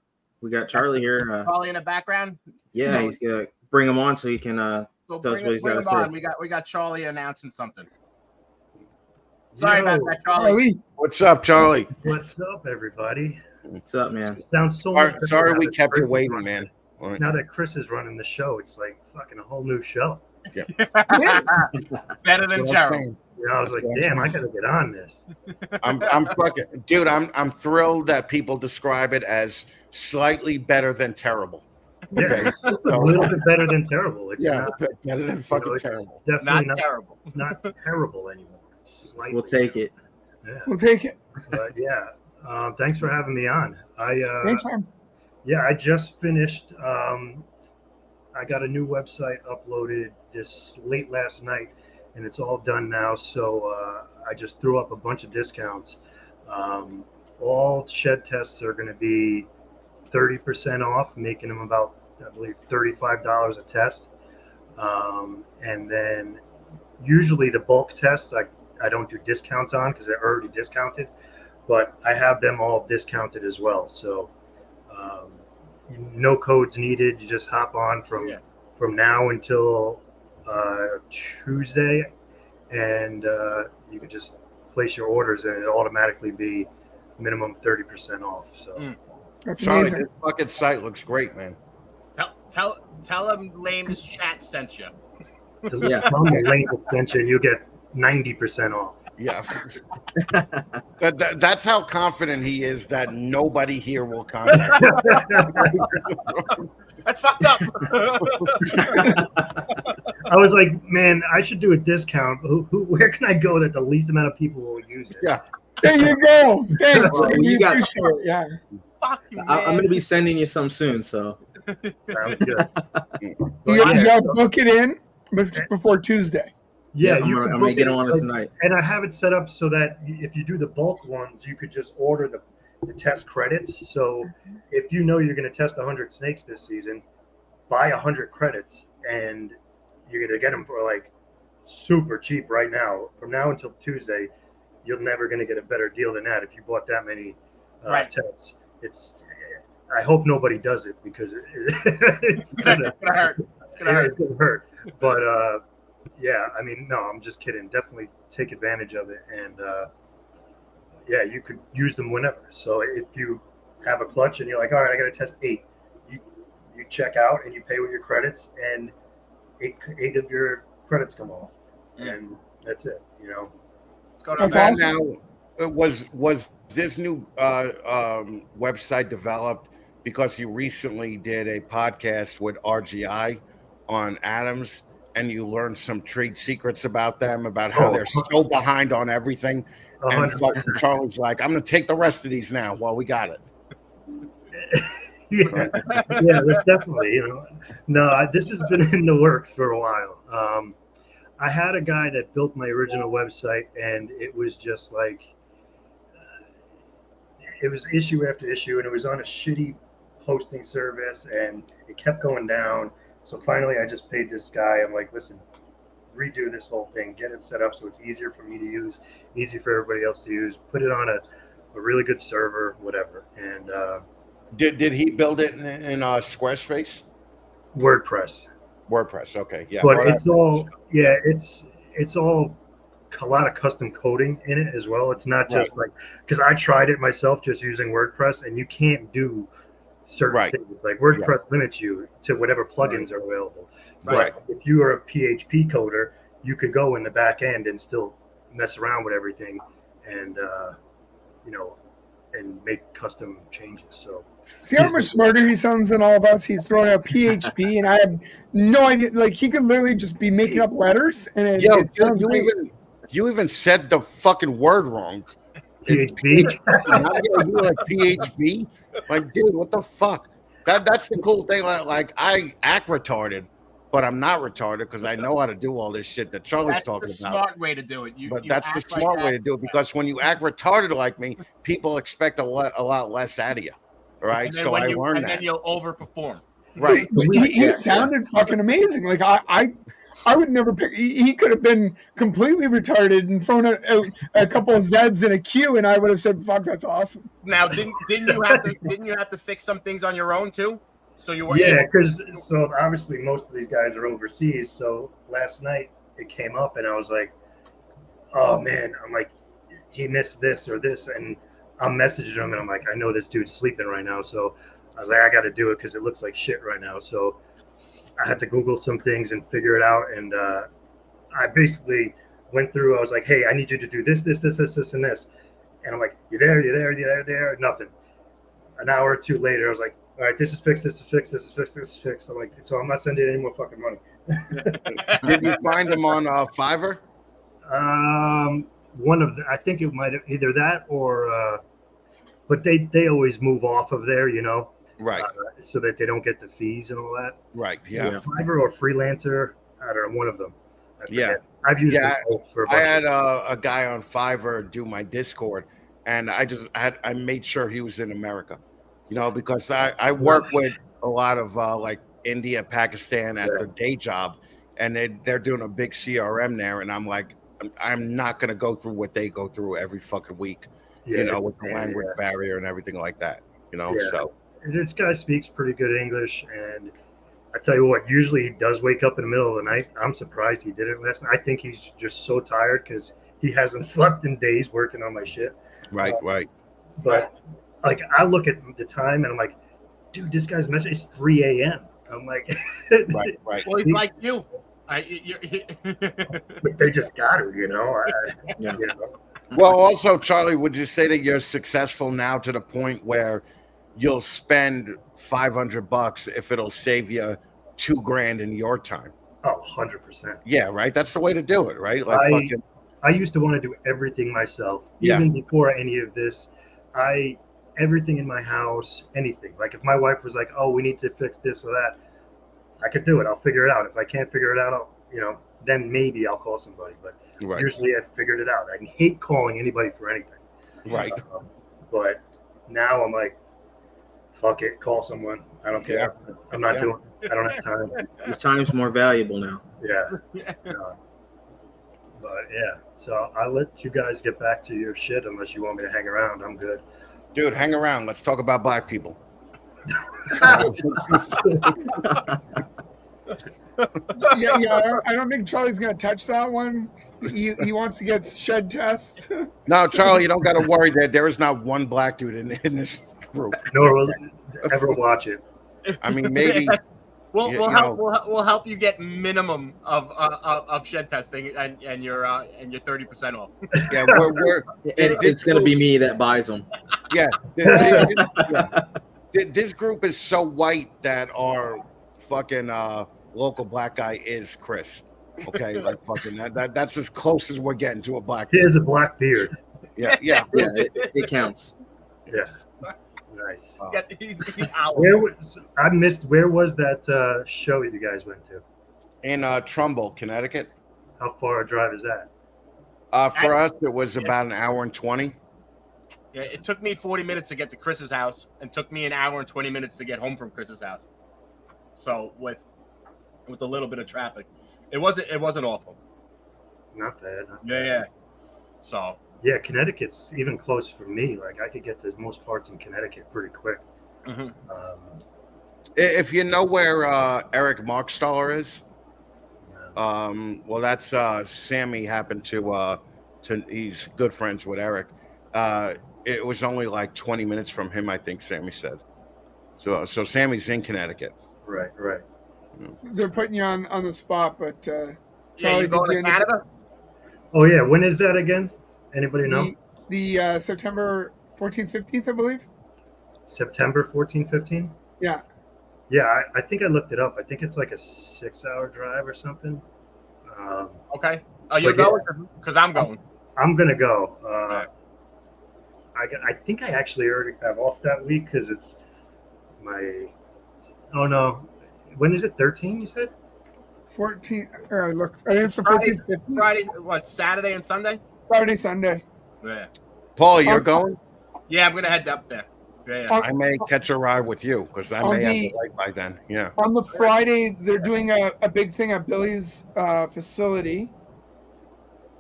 Charlie here. Charlie in the background. Yeah, he's gonna bring him on so he can tell us what he's got to say. We got Charlie announcing something. Sorry about that, Charlie. Charlie. What's up, Charlie? What's up, everybody? What's up, man? Sounds so much better Sorry now we that kept you Chris is waiting, running man. it. Now that Chris is running the show, it's like fucking a whole new show. Yeah. Better than Gerald. I was like, damn, I gotta get on this. I'm fucking dude. I'm thrilled that people describe it as slightly better than terrible. Yeah, Okay. a little bit better than terrible. It's not, better than fucking it's terrible. Definitely Not terrible. Not terrible anymore. It's slightly We'll take it. Yeah. We'll take it. But thanks for having me on. Anytime. Yeah, I just finished. I got a new website uploaded this late last night, and it's all done now. So I just threw up a bunch of discounts. All shed tests are going to be 30% off, making them about, I believe, $35 a test. And then usually the bulk tests, I don't do discounts on because they're already discounted, but I have them all discounted as well. So no codes needed. You just hop on from now until Tuesday, and you can just place your orders, and it'll automatically be minimum 30% off. So That's Charlie, amazing. this fucking site looks great, man. Tell him Lamest chat sent you. from the link I sent you, you get 90% off. Yeah. That's how confident he is that nobody here will contact him. That's fucked up. I was like, man, I should do a discount. Where can I go that the least amount of people will use it? Yeah. There you go. Thanks. Well, you got- appreciate it. Yeah. Fucking man. I'm going to be sending you some soon. So Sounds good. You got to book it in before Tuesday. Yeah, I'm going to get on it tonight. And I have it set up so that if you do the bulk ones, you could just order to test credits. So if you know you're going to test 100 snakes this season, buy 100 credits, and you're going to get them for like super cheap right now. From now until Tuesday, you're never going to get a better deal than that if you bought that many Right. tests. I hope nobody does it because it's gonna hurt. It's gonna hurt. It's gonna hurt. But yeah, I mean, no, I'm just kidding. Definitely take advantage of it, and yeah, you could use them whenever. So if you have a clutch and you're like, all right, I got to test 8, you check out and you pay with your credits, and eight of your credits come off, and that's it. You know. That's awesome. Now, was this new website developed because you recently did a podcast with RGI on Adams, and you learned some trade secrets about them, about how they're so behind on everything? 100%. And fucking Charlie's like, I'm gonna take the rest of these now. Well, we got it. Yeah, that's definitely, you know. No, this has been in the works for a while. I had a guy that built my original website, and it was just like, it was issue after issue, and it was on a shitty hosting service, and it kept going down. So finally, I just paid this guy. I'm like, listen, redo this whole thing, get it set up so it's easier for me to use, easy for everybody else to use, put it on a really good server, whatever. And Did he build it in Squarespace? WordPress. WordPress, okay, yeah. But it's all, yeah, it's all a lot of custom coding in it as well. It's not just like, because I tried it myself just using WordPress, and you can't do certain things. Like WordPress limits you to whatever plugins are available. But if you are a PHP coder, you could go in the back end and still mess around with everything, and you know, and make custom changes. So see how much smarter he sounds than all of us. He's throwing out PHP, and I have no idea. Like, he could literally just be making up letters, and it sounds great. You even said the fucking word wrong. PHP. You like PHP? Like, dude, what the fuck? That's the cool thing. Like, I act retarded, but I'm not retarded because I know how to do all this shit that Charlie's talking about. That's the smart way to do it. But that's the smart way to do it, because when you act retarded like me, people expect a lot less out of you. Right? So I learned that. And then you'll overperform. Right. He sounded fucking amazing. Like, I would never pick. He could have been completely retarded and thrown a couple of Z's and a Q, and I would have said, "Fuck, that's awesome." Now, didn't you have to fix some things on your own too? So you were because obviously most of these guys are overseas. So last night it came up, and I was like, "Oh man," I'm like, "He missed this or this," and I'm messaging him, and I'm like, "I know this dude's sleeping right now," so I was like, "I got to do it because it looks like shit right now." So I had to Google some things and figure it out, and I basically went through. I was like, "Hey, I need you to do this, and this," and I'm like, "You're there." Nothing. An hour or two later, I was like, "All right, this is fixed. This is fixed. This is fixed. This is fixed." I'm like, "So I'm not sending any more fucking money." Did you find them on Fiverr? One of I think it might have either that or, but they always move off of there, you know. Right. So that they don't get the fees and all that. Right. Yeah. Fiverr or Freelancer. I don't know, one of them. Yeah. I've used them both for a bunch. I had a guy on Fiverr do my Discord, and I made sure he was in America, you know, because I work with a lot of like India, Pakistan at the day job, and they're doing a big CRM there, and I'm like, I'm not going to go through what they go through every fucking week, you know, with the language barrier and everything like that, you know. So this guy speaks pretty good English, and I tell you what, usually he does wake up in the middle of the night. I'm surprised he did it last night. I think he's just so tired because he hasn't slept in days working on my shit. Right. But like, I look at the time and I'm like, dude, this guy's message is 3 a.m. I'm like, right. Well, he's like you. But they just got to, you know. You know. Well, also, Charlie, would you say that you're successful now to the point where you'll spend $500 if it'll save you $2,000 in your time? Oh, 100%. Yeah, right. That's the way to do it, right? Like, I used to want to do everything myself, even before any of this. Everything in my house, anything. Like if my wife was like, "Oh, we need to fix this or that," I could do it. I'll figure it out. If I can't figure it out, then maybe I'll call somebody. But usually I figured it out. I hate calling anybody for anything. Right. But Now I'm like, fuck it, call someone. I don't care. I'm not doing it. I don't have time. Your time's more valuable now. Yeah. But yeah, so I'll let you guys get back to your shit unless you want me to hang around. I'm good. Dude, hang around. Let's talk about black people. Yeah. I don't think Charlie's gonna touch that one. He wants to get shed tests. No, Charlie, you don't got to worry that there is not one black dude in this group. Nor will ever watch it. I mean, maybe We'll help you get minimum of shed testing and you're 30% off. yeah, It's gonna be me that buys them. Yeah, this group is so white that our fucking local black guy is Chris. Okay, like fucking that's as close as we're getting to a black. He has a black beard. Yeah. Yeah, it counts. Yeah. Nice. Where was that show you guys went to? In Trumbull, Connecticut. How far a drive is that? For us, it was about an hour and 20. Yeah, it took me 40 minutes to get to Chris's house, and took me an hour and 20 minutes to get home from Chris's house. So with a little bit of traffic, it wasn't awful. Not bad. Yeah. So. Yeah, Connecticut's even close for me. Like I could get to most parts in Connecticut pretty quick. Mm-hmm. If you know where Eric Markstaller is, well, that's Sammy happened to he's good friends with Eric. It was only like 20 minutes from him, I think Sammy said. So Sammy's in Connecticut. Right. They're putting you on the spot, but Yeah, Charlie, you going to Canada? Oh yeah, when is that again? Anybody know? The September 14th, 15th, I believe. September 14, 15? Yeah. Yeah, I think I looked it up. I think it's like a 6-hour drive or something. Okay. Oh, you're going? Because I'm going. I'm going to go. I think I actually already have off that week because it's my... Oh, no. When is it? 13, you said? 14. Look, I think it's the 14th, 15th. Friday, what, Saturday and Sunday? Saturday, Sunday. Yeah. Paul, you're going? Yeah, I'm going to head up there. Yeah. I may catch a ride with you because I may have the light by then. Yeah. On the Friday, they're doing a big thing at Billy's facility,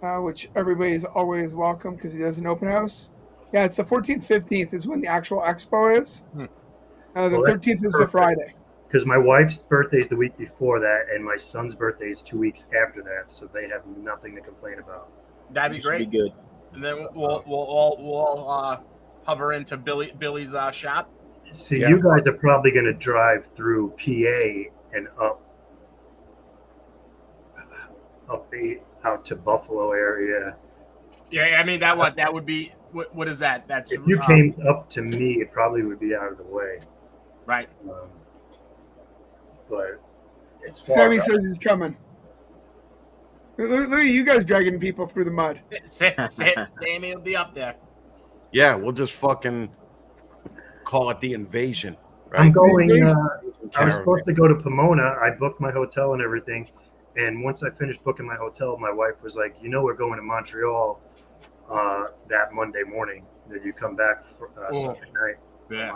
which everybody's always welcome because he does an open house. Yeah, it's the 14th, 15th is when the actual expo is. The 13th is the Friday. Because my wife's birthday is the week before that, and my son's birthday is 2 weeks after that, so they have nothing to complain about. That'd be great. Be good. And then we'll all hover into Billy's shop. See, you guys are probably going to drive through PA and up out to Buffalo area. Yeah, I mean that would be what is that? That's if you came up to me, it probably would be out of the way. Right. But it's far. Sammy says he's coming. Look at you guys dragging people through the mud. Sammy will be up there. Yeah, we'll just fucking call it the invasion. Right? I'm going. I was supposed to go to Pomona. I booked my hotel and everything. And once I finished booking my hotel, my wife was like, we're going to Montreal that Monday morning. Then you come back for Sunday night. Yeah.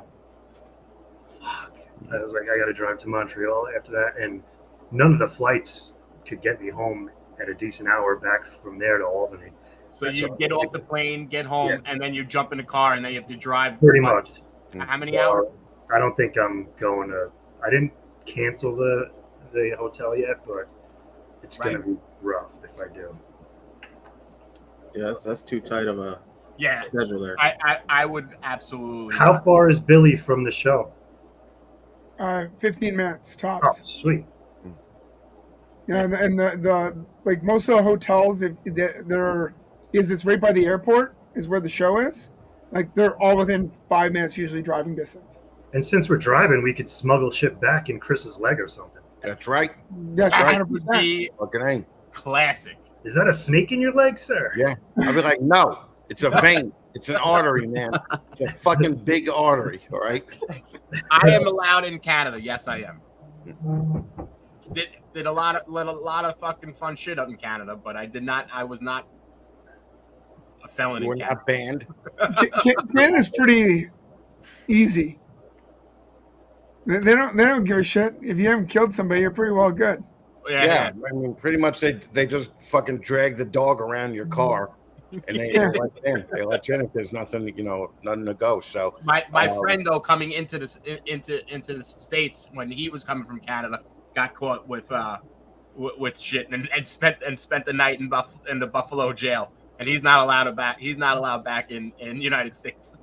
Fuck. I was like, I got to drive to Montreal after that. And none of the flights could get me home at a decent hour back from there to Albany. So you get off the plane, get home, and then you jump in the car, and then you have to drive. Pretty much. How many hours? I don't think I'm going to. I didn't cancel the hotel yet, but it's going to be rough if I do. Yeah, that's too tight of a schedule there. I would absolutely. How far is Billy from the show? 15 minutes tops. Oh, sweet. Yeah, and the like most of the hotels, if it's right by the airport is where the show is. Like they're all within 5 minutes, usually driving distance. And since we're driving, we could smuggle shit back in Chris's leg or something. That's right. That's 100%. Fucking ain't. Classic. Is that a snake in your leg, sir? Yeah. I'd be like, no, it's a vein. It's an artery, man. It's a fucking big artery. All right. I am allowed in Canada. Yes, I am. Did a lot of fucking fun shit up in Canada, but I was not a felon. You were in Canada. not banned. Canada's pretty Easy. They don't give a shit. If you haven't killed somebody, you're pretty well good. Yeah, I mean, pretty much they just fucking drag the dog around your car, and they let you in. They let you in if there's nothing, nothing to go. So my friend though coming into this into the States when he was coming from Canada got caught with shit and spent the night in the Buffalo jail, and he's not allowed back in United States.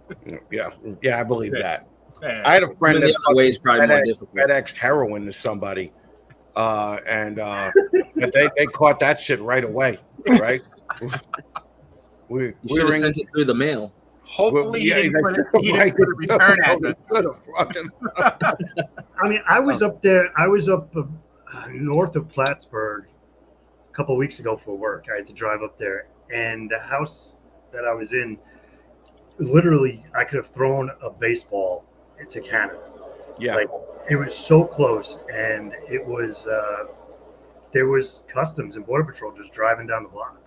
yeah, I believe that. Yeah. I had a friend that ways probably more difficult. FedExed heroin to somebody, and they caught that shit right away, right? we should have sent it through the mail. Hopefully, he didn't put a return address. I mean, I was up there. I was up north of Plattsburgh a couple of weeks ago for work. I had to drive up there, and the house that I was in, literally, I could have thrown a baseball into Canada. Yeah, like it was so close, and it was there was customs and border patrol just driving down the block,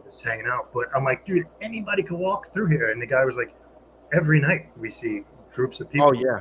just hanging out. But I'm like, dude, anybody could walk through here, and the guy was like, every night we see groups of people. Oh yeah,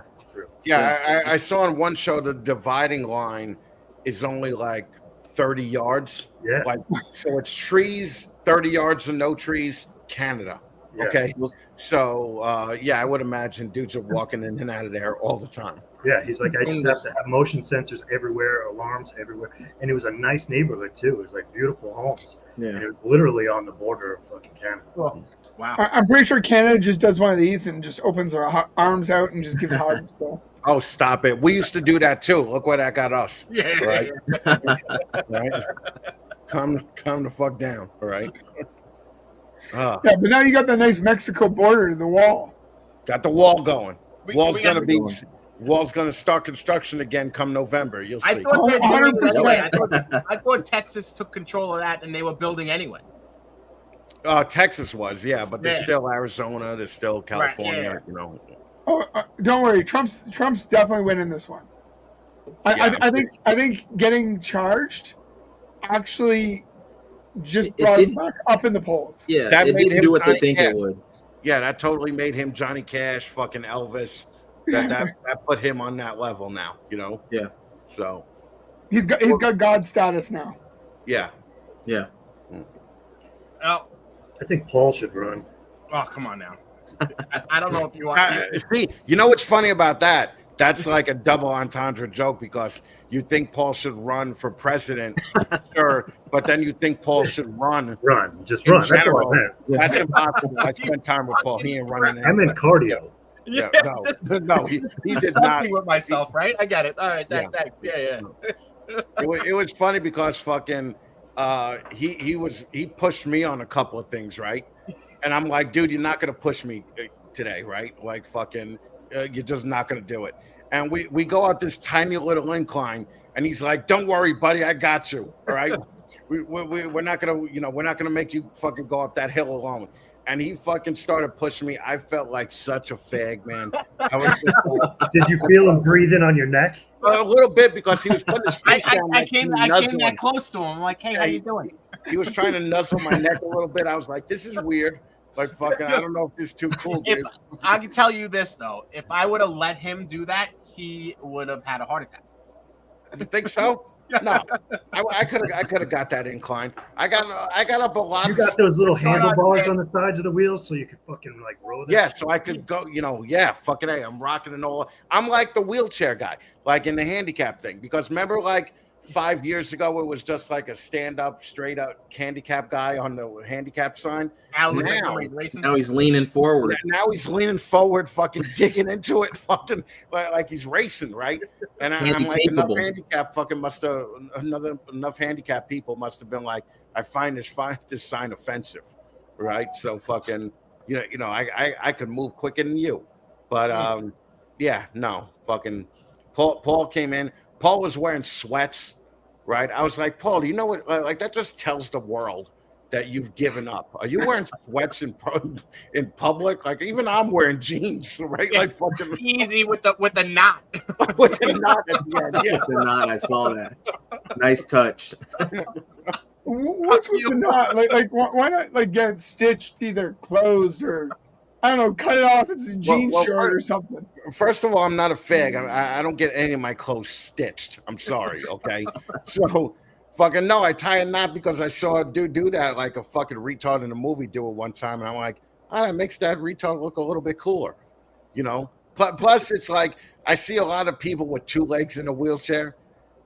yeah. I saw in one show the dividing line is only like 30 yards. Yeah, like so it's trees, 30 yards and no trees. Canada. Yeah. Okay, so I would imagine dudes are walking in and out of there all the time. Yeah, he's like, I just have to have motion sensors everywhere, alarms everywhere, and it was a nice neighborhood too. It was like beautiful homes, and it was literally on the border of fucking Canada. Oh, wow. I'm pretty sure Canada just does one of these and just opens their arms out and just gives hugs. So. Oh, stop it! We used to do that too. Look where that got us. Yeah, right. Right. Calm the fuck down. All right. Yeah, but now you got the nice Mexico border to the wall. Got the wall going. Wall's gonna start construction again come November. You'll see. I thought they're doing it anyway. I thought Texas took control of that and they were building anyway. Texas was, but there's still Arizona, there's still California, Oh, don't worry, Trump's definitely winning this one. I think getting charged actually just brought him back up in the polls. Yeah, that it made didn't him do what they Johnny think Cash. it would. Yeah, that totally made him Johnny Cash, fucking Elvis. That put him on that level now, Yeah. So he's got God status now. Yeah. Oh, I think Paul should run. Oh, come on now. I don't know if you want. See, you know what's funny about that? That's like a double entendre joke because you think Paul should run for president, sure, but then you think Paul should just run. That's general. all I meant. That's impossible. I spent time with Paul. He ain't running. I meant cardio. Yeah, no, he did not. With myself, right? I get it. All right, It was funny because fucking he pushed me on a couple of things, right? And I'm like, dude, you're not gonna push me today, right? Like fucking, you're just not gonna do it. And we go out this tiny little incline, and he's like, "Don't worry, buddy, I got you. All right, we're not gonna make you fucking go up that hill alone." And he fucking started pushing me. I felt like such a fag, man. I was just, did you feel him breathing on your neck? A little bit because he was putting his face down. I came that close to him. I'm like, hey, how you doing? He was trying to nuzzle my neck a little bit. I was like, this is weird. Like fucking, I don't know if this is too cool, dude. I can tell you this though, if I would have let him do that, he would have had a heart attack. You think so? No, I could have got that incline. I got up a lot. You got those little handlebars on the sides of the wheels, so you could fucking like roll it. Yeah, so I could go. Fucking A. I'm rocking and all. I'm like the wheelchair guy, like in the handicap thing. Because remember, like 5 years ago, it was just like a stand-up, straight-up handicap guy on the handicap sign. Now he's leaning forward. Now he's leaning forward, fucking digging into it, fucking like he's racing, right? And I'm like, enough handicap people must have been like, I find this sign offensive, right? So fucking, I could move quicker than you, but no, fucking. Paul came in. Paul was wearing sweats, right? I was like, Paul, you know what? Like that just tells the world that you've given up. Are you wearing sweats in public? Like even I'm wearing jeans, right? Like fucking easy with the knot. With the knot at the end. Yeah. The knot, I saw that. Nice touch. What's with the knot? Like why not like get it stitched either closed or I don't know, cut it off. It's a jean well, short or something. First of all, I'm not a fag. I don't get any of my clothes stitched. I'm sorry, okay? So, fucking no, I tie a knot because I saw a dude do that, like a fucking retard in a movie do it one time, and I'm like, oh, that makes that retard look a little bit cooler, you know? Plus, it's like, I see a lot of people with 2 legs in a wheelchair,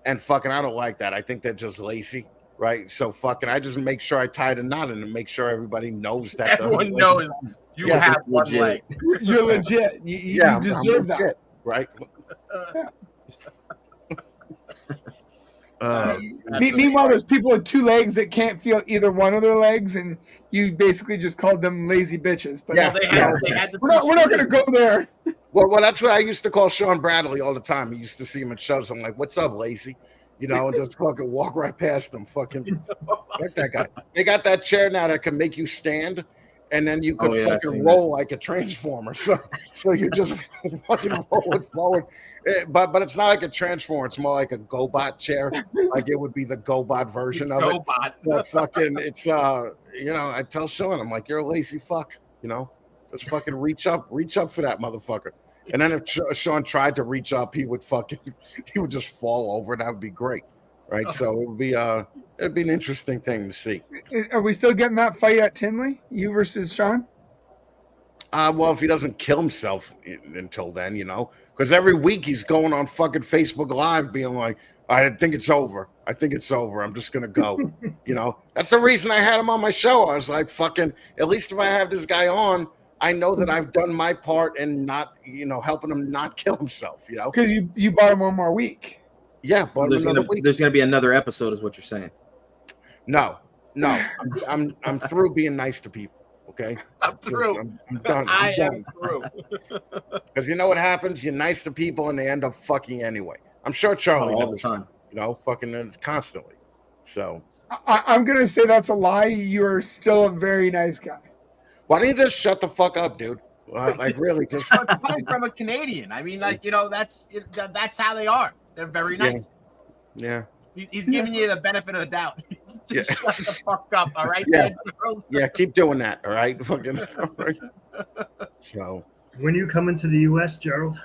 and fucking, I don't like that. I think they're just lazy, right? So, fucking, I just make sure I tie the knot and make sure everybody knows that. Everyone knows you Yeah, have one legit. leg. You're legit. You I'm deserve that. legit, right? Meanwhile, there's people with 2 legs that can't feel either one of their legs, and you basically just called them lazy bitches. But Yeah. They had the we're not going to go there. Well, that's what I used to call Sean Bradley all the time. He used to see him at shows. I'm like, "What's up, lazy?" You know, and just fucking walk right past him. Fucking fuck that guy. They got that chair now that can make you stand, and then you could fucking roll like a transformer. So you just fucking roll it forward. But it's not like a transformer. It's more like a GoBot chair. Like it would be the GoBot version of it. But fucking, it's you know, I tell Sean, I'm like, "You're a lazy fuck." You know, just fucking reach up for that motherfucker. And then if Sean tried to reach up, he would just fall over. That would be great, right? So it would be it'd be an interesting thing to see. Are we still getting that fight at Tinley? You versus Sean? Well, if he doesn't kill himself until then, you know, because every week he's going on fucking Facebook Live being like, "I think it's over. I think it's over. I'm just gonna go." You know, that's the reason I had him on my show. I was like, "Fucking, at least if I have this guy on, I know that I've done my part and not, you know, helping him not kill himself." You know, because you bought him one more week. Yeah, so there's gonna be another episode, is what you're saying. No, I'm through being nice to people. Okay, I'm through. I'm done. I I'm am done. through. Because you know what happens? You're nice to people and they end up fucking anyway. I'm sure Charlie all the knows, time. you know, fucking constantly. So I'm gonna say that's a lie. You are still a very nice guy. why don't you just shut the fuck up, dude? Like really, just Coming from a Canadian, I mean, like, you know, that's how they are. They're very nice. yeah. He's giving you the benefit of the doubt. Just Yeah. shut the fuck up, all right? Yeah. man? Yeah, keep doing that, all right? Fucking all right. So When you come into the U.S., Gerald?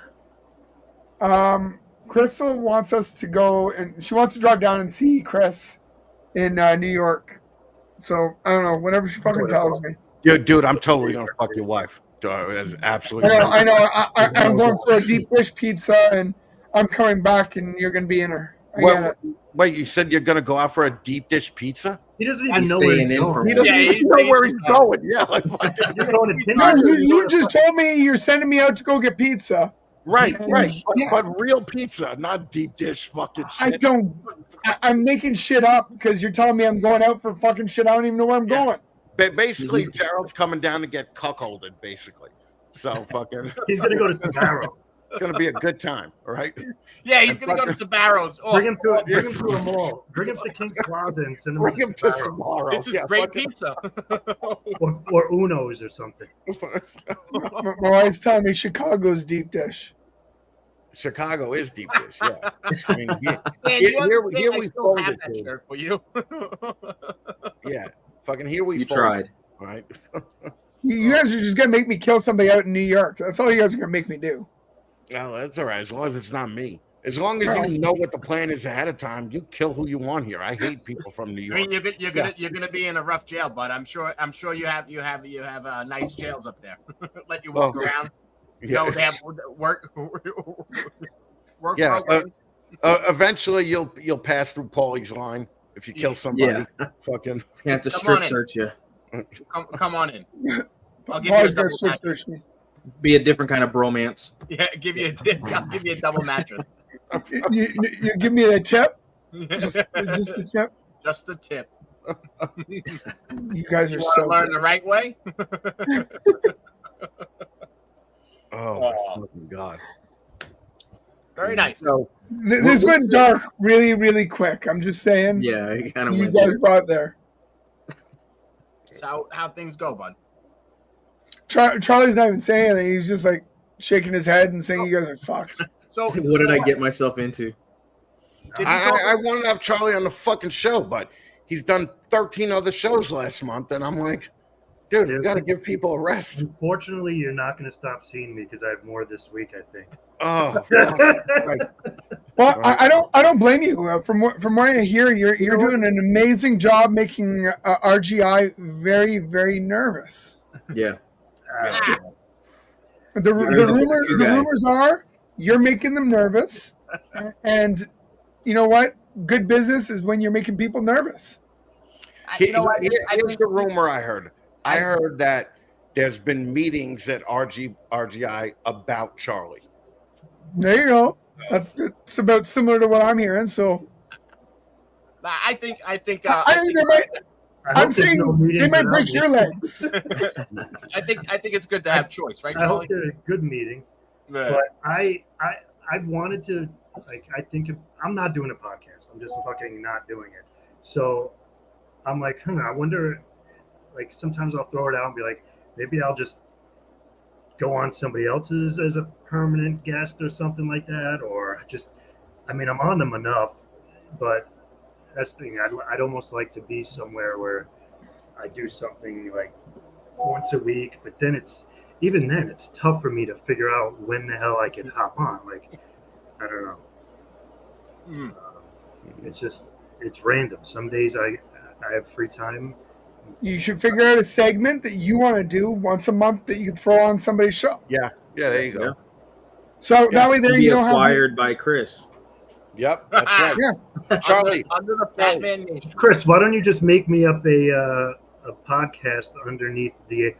Crystal wants us to go, and she wants to drive down and see Chris in New York. So I don't know. Whatever she fucking tells me. dude, I'm totally gonna fuck your wife. That's absolutely. I know. I'm going for a deep dish pizza, and I'm coming back, and you're gonna be in her. Wait, you said you're gonna go out for a deep dish pizza? He doesn't even know where he's going. He doesn't even know where he's going. Yeah, like You're going to No, Tinder. you just told me you're sending me out to go get pizza. right. Yeah. But real pizza, not deep dish fucking shit. I'm making shit up because you're telling me I'm going out for fucking shit. I don't even know where I'm going. Basically, Gerald's coming down to get cuckolded, basically. So fucking. He's going to go to Sbarro. It's gonna be a good time, all right? Yeah, he's gonna go to Sbarro's. Oh, Bring him to a mall. Bring him to King's Plaza and send him Bring to him to Sbarro. tomorrow. this is great pizza. Or Uno's or something. My wife's telling me Chicago's deep dish. Chicago is deep dish, yeah. I mean, Man, here I we still have folded, that dude. shirt for you. Yeah, fucking here we. You folded, tried. all right? You guys are just gonna make me kill somebody out in New York. That's all you guys are gonna make me do. No, that's all right. As long as it's not me. As long as you know what the plan is ahead of time, you kill who you want here. I hate people from New I York. mean, you're gonna be in a rough jail, but I'm sure you have nice jails up there. Let you walk around. You know, they have work Yeah, programs. eventually you'll pass through Paulie's line if you kill somebody. Fucking He's gonna have to Come strip on in. search you. Come on in. I'll give you a Paul's gonna double strip mattress. search me. Be a different kind of bromance. Yeah, I'll give you a double mattress. You give me a tip? Just a tip? Just the tip. You guys You are want so to learn good. the right way? oh my fucking god. Very nice. So This went dark really, really quick. I'm just saying. Yeah, he kind of You went guys there. brought there. That's how things go, bud. Charlie's not even saying anything. He's just like shaking his head and saying you guys are fucked. So What did I get myself into? Did I wanted to have Charlie on the fucking show, but he's done 13 other shows last month, and I'm like, Dude, you got to give people a rest. Unfortunately, you're not going to stop seeing me because I have more this week, I think. Oh, fuck. Right. Well, I don't blame you. From what I hear, you're doing an amazing job making RGI very, very nervous. Yeah. The rumors are you're making them nervous, and you know what? Good business is when you're making people nervous. You know what? Here's the rumor I heard. I heard that there's been meetings at RGI about Charlie. There you go. It's about similar to what I'm hearing. So I think I think they might. I'm saying they might break your legs. I think it's good to have choice, right, I Charlie? hope they're good meetings. Yeah. But I've wanted to, like, I'm not doing a podcast. I'm just fucking not doing it. So I'm like, I wonder, like, sometimes I'll throw it out and be like, maybe I'll just go on somebody else's as a permanent guest or something like that. Or just, I'm on them enough, but that's the thing. I'd almost like to be somewhere where I do something like once a week, but then even then it's tough for me to figure out when the hell I can hop on. Like, I don't know. It's random. Some days I have free time. You should figure out a segment that you want to do once a month that you can throw on somebody's show. Yeah, there you go. Yeah. So that way there Be you don't acquired by Chris. Yep, that's right. Yeah. Charlie. Under the Batman Nation. Chris, why don't you just make me up a podcast underneath the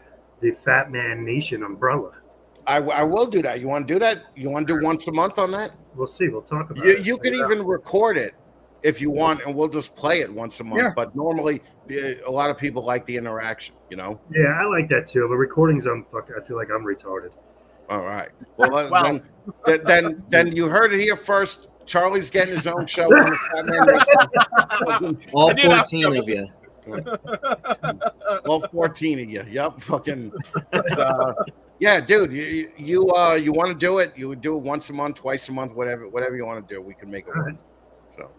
Fat Man Nation umbrella? I will do that. You want to do that? You want to do once a month on that? We'll see. We'll talk about it. You can even record it if you want, and we'll just play it once a month. Yeah. But normally, a lot of people like the interaction, you know? Yeah, I like that too. The recordings, I feel like I'm retarded. All right. Well, then you heard it here first. Charlie's getting his own show. On the All 14 of you. All 14 of you. Yep. Fucking. Yeah, dude. You want to do it? You would do it once a month, twice a month, whatever you want to do. We can make it work. So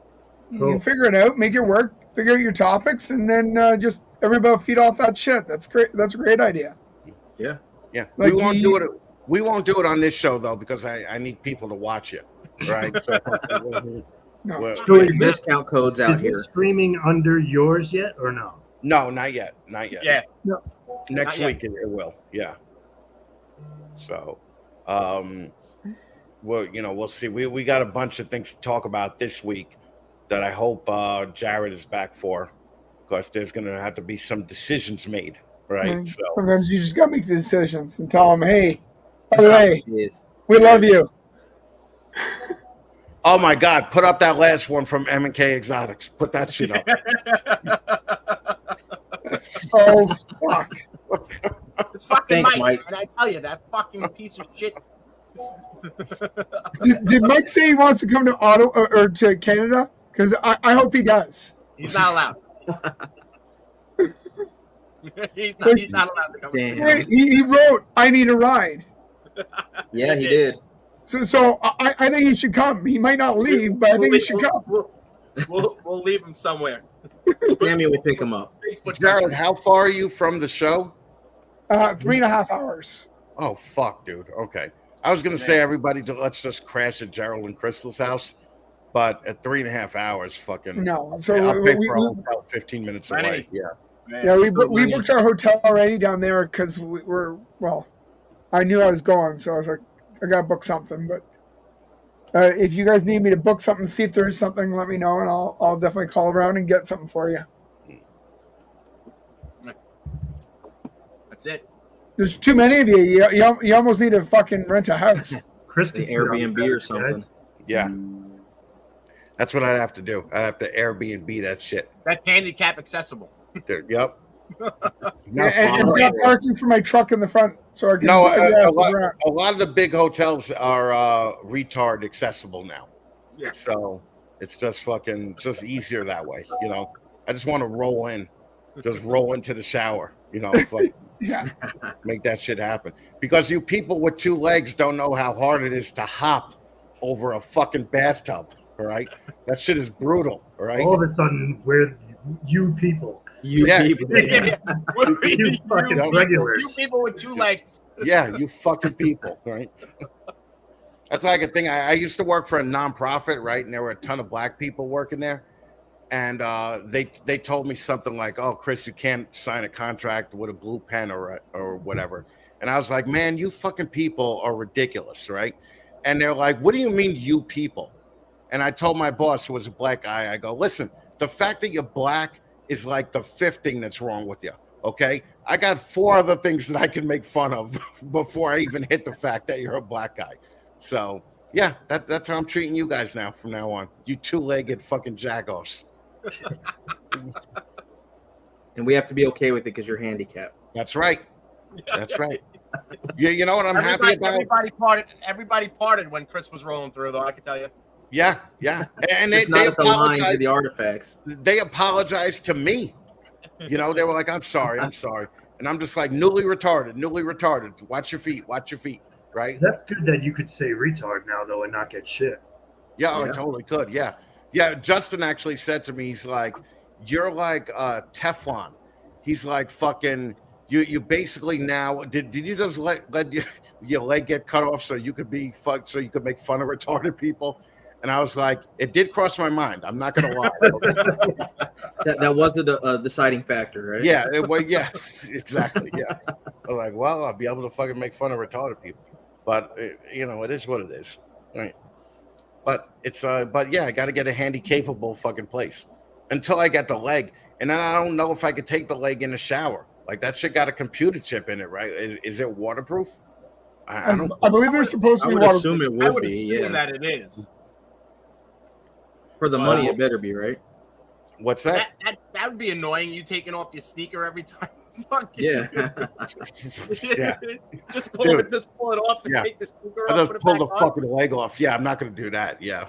You can figure it out, make it work, figure out your topics, and then just everybody feed off that shit. That's great. That's a great idea. Yeah. Yeah. Like we won't do it. We won't do it on this show though because I need people to watch it. Right. So No. Discount codes out Is here. it streaming under yours yet or no? no, not yet. Not yet. Yeah. No. Next Not week it will. Yeah. So, we'll see. We got a bunch of things to talk about this week that I hope Jared is back for, because there's going to have to be some decisions made, right? So Sometimes you just got to make the decisions and tell them, hey, by the way, Yes. we love you. oh my God, put up that last one from M&K Exotics. Put that shit up. Oh, fuck. It's fucking Thanks, Mike, Mike. and I tell you, that fucking piece of shit. Did Mike say he wants to come to Ottawa or to Canada? Because I hope he does. He's not allowed. he's not allowed to come. Damn. He wrote, I need a ride. Yeah, he did. So I think he should come. He might not leave, but I think he should come. We'll leave him somewhere. Sammy will pick him up. Jared, how far are you from the show? 3.5 hours. Oh, fuck, dude. Okay. I was going to say, everybody, let's just crash at Gerald and Crystal's house. But at 3.5 hours, fucking. No. So I'll pay for a hotel 15 minutes away. Right. Yeah. Man. Yeah, we booked our hotel already down there because I knew I was going, so I was like, I gotta book something. But if you guys need me to book something, see if there is something, let me know, and I'll definitely call around and get something for you. That's it. There's too many of you. You almost need to fucking rent a house. Chris, The could get on Airbnb that, or something. guys. Yeah. That's what I'd have to do. I'd have to Airbnb that shit. That's handicap accessible. Dude, yep. And it's got parking for my truck in the front, so I can. No, around. a lot of the big hotels are retard accessible now. Yeah. So it's just easier that way. You know, I just want to roll into the shower. You know, Yeah. make that shit happen. Because you people with two legs don't know how hard it is to hop over a fucking bathtub. All right, that shit is brutal. All right. All of a sudden, we're you people. You Yeah. people. Yeah. You fucking regulars. You people with 2 legs. Yeah, you fucking people, right? That's like a thing. I used to work for a nonprofit, right? And there were a ton of black people working there. And they told me something like, "Oh, Chris, you can't sign a contract with a blue pen or whatever." And I was like, "Man, you fucking people are ridiculous, right?" And they're like, "What do you mean, you people?" And I told my boss, who was a black guy, I go, "Listen, the fact that you're black is like the fifth thing that's wrong with you. Okay, I got 4 other things that I can make fun of before I even hit the fact that you're a black guy." So yeah, that's how I'm treating you guys now from now on. You 2-legged fucking jackoffs. And we have to be okay with it because you're handicapped. That's right. That's right. You know what I'm happy about? Everybody parted when Chris was rolling through, though. I can tell you. Yeah, yeah. And It's not at the line to the artifacts. They apologized to me. You know, they were like, I'm sorry. And I'm just like, newly retarded. Watch your feet, right? That's good that you could say retard now, though, and not get shit. Yeah, Yeah. I totally could. Yeah. Yeah, Justin actually said to me, he's like, you're like Teflon. He's like, fucking, you basically now, did you just let your leg get cut off so you could be fucked, so you could make fun of retarded people? And I was like, it did cross my mind. I'm not gonna lie. That was the deciding factor, right? Yeah, yeah, exactly. Yeah. I'm like, well, I'll be able to fucking make fun of retarded people. But you know, it is what it is. Right. But it's but yeah, I gotta get a handy capable fucking place until I get the leg. And then I don't know if I could take the leg in the shower. Like that shit got a computer chip in it, right? Is it waterproof? I don't. I believe they're supposed I to be would waterproof. assume it I would would be. assume Yeah. that it is. For the money, it better be, right? What's that? That would be annoying. You taking off your sneaker every time. Fuck Yeah. Yeah. Just pull it off and Yeah. take the sneaker I off. just Put it pull back the on. fucking leg off. Yeah, I'm not gonna do that. Yeah.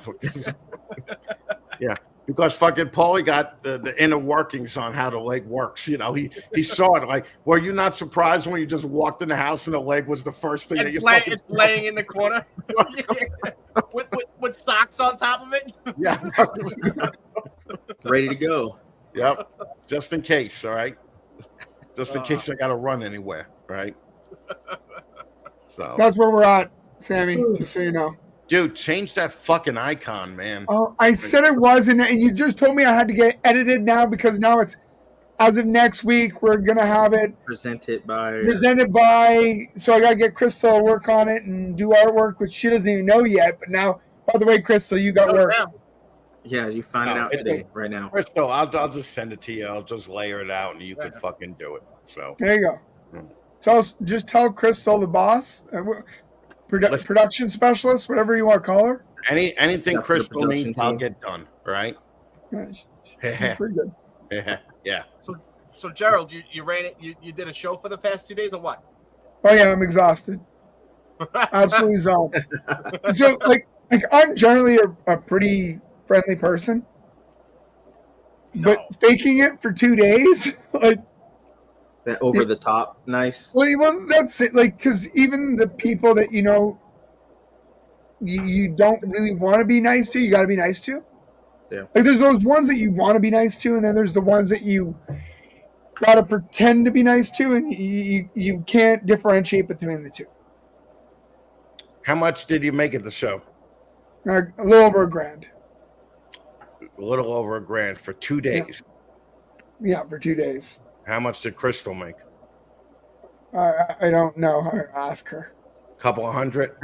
Yeah. Because fucking Paulie got the inner workings on how the leg works. You know, he saw it. Like, were you not surprised when you just walked in the house and the leg was the first thing that you fucking It's laying in the corner with socks on top of it. Yeah. Ready to go. Yep. Just in case, all right? Just in case I gotta run anywhere, right? So That's where we're at, Sammy, just so you know. dude, change that fucking icon, man. Oh, I said it wasn't, and you just told me I had to get edited now because now it's as of next week. We're gonna have it Presented by. So I gotta get Crystal to work on it and do artwork, which she doesn't even know yet. But now, by the way, Crystal, you got work. Yeah, you find it No, out today, right now. Crystal, I'll just send it to you. I'll just layer it out, and you can fucking do it. So There you go. Just tell Crystal, the boss, production specialist, whatever you want to call her. anything That's the Crystal production needs, I'll team. get done. Right? Yeah, she's pretty good. Yeah. So Gerald, you ran it. You did a show for the past 2 days or what? Oh yeah, I'm exhausted. Absolutely zoned. So like I'm generally a pretty friendly person, but faking it for 2 days, like That over the top, nice. well, that's it. Like, because even the people that you don't really want to be nice to, you got to be nice to. Yeah. Like, there's those ones that you want to be nice to, and then there's the ones that you got to pretend to be nice to, and you can't differentiate between the two. How much did you make at the show? A little over $1,000. A little over $1,000 for 2 days. Yeah, for 2 days. How much did Crystal make? I don't know. I ask her. A couple of hundred.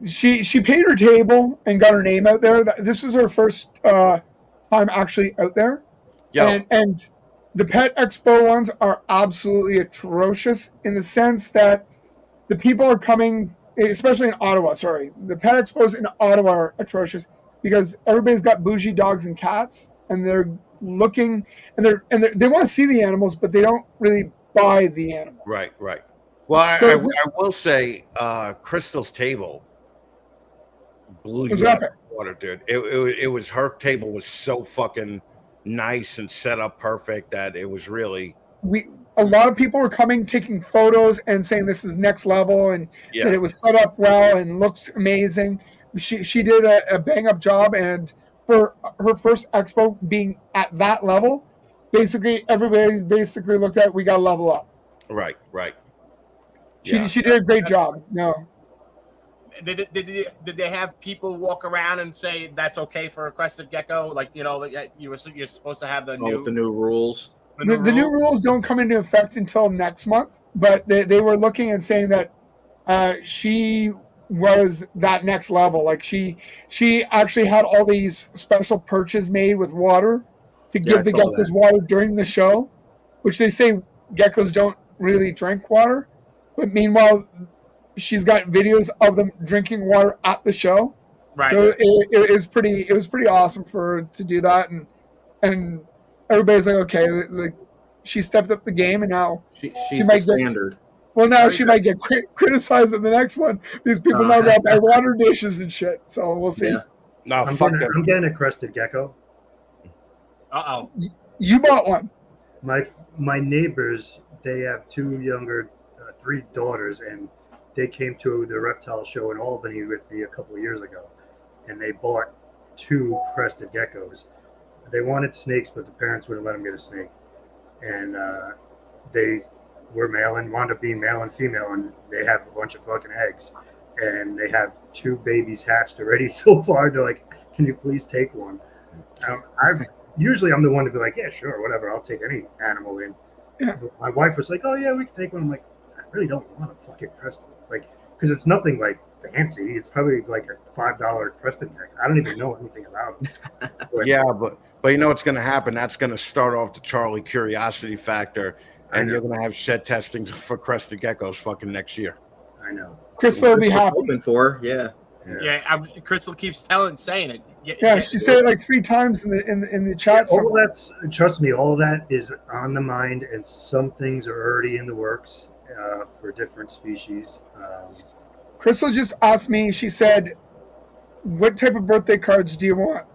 She paid her table and got her name out there. This was her first time actually out there. Yo, And the Pet Expo ones are absolutely atrocious in the sense that the people are coming, especially in Ottawa. Sorry, the Pet Expos in Ottawa are atrocious because everybody's got bougie dogs and cats, and they're looking and they want to see the animals, but they don't really buy the animal. right. Well, I will say, Crystal's table blew It was you out of epic. the water, dude. It was, her table was so fucking nice and set up perfect that it was really. A lot of people were coming, taking photos, and saying this is next level, and that it was set up well and looks amazing. She did a bang up job, and for her first expo being at that level, basically everybody basically looked at we got to level up. Right. She did a great job. No. Did they have people walk around and say that's okay for a crested gecko? Like, you know, you're supposed to have the With the new rules. The new rules don't come into effect until next month, but they were looking and saying that she was that next level. Like she actually had all these special perches made with water to give the geckos water during the show, which they say geckos don't really drink water. But meanwhile, she's got videos of them drinking water at the show. Right. So it was pretty awesome for her to do that, and everybody's like, okay, like she stepped up the game, and now She's might the standard. Well, now she might get criticized in the next one because people know that by water dishes and shit. So we'll see. Yeah. No, I'm getting a crested gecko. Uh-oh. You bought one. My neighbors, they have three daughters, and they came to the reptile show in Albany with me a couple of years ago, and they bought 2 crested geckos. They wanted snakes, but the parents wouldn't let them get a snake, and they were wound up being male and female, and they have a bunch of fucking eggs, and they have 2 babies hatched already so far. They're like, can you please take one? Usually I'm the one to be like, yeah, sure, whatever, I'll take any animal in. Yeah. But my wife was like, oh yeah, we can take one. I'm like, I really don't want a fucking crested, like, because it's nothing like fancy. It's probably like a $5 crested neck. I don't even know anything about it. Yeah, but you know what's going to happen? That's going to start off the Charlie curiosity factor, and you're going to have shed testing for crested geckos fucking next year. I know. Crystal will be happy. Hoping for, yeah. Crystal keeps saying it. Yeah, she said it like 3 times in the chat. All that's, trust me, all that is on the mind, and some things are already in the works for different species. Crystal just asked me. She said, "What type of birthday cards do you want?"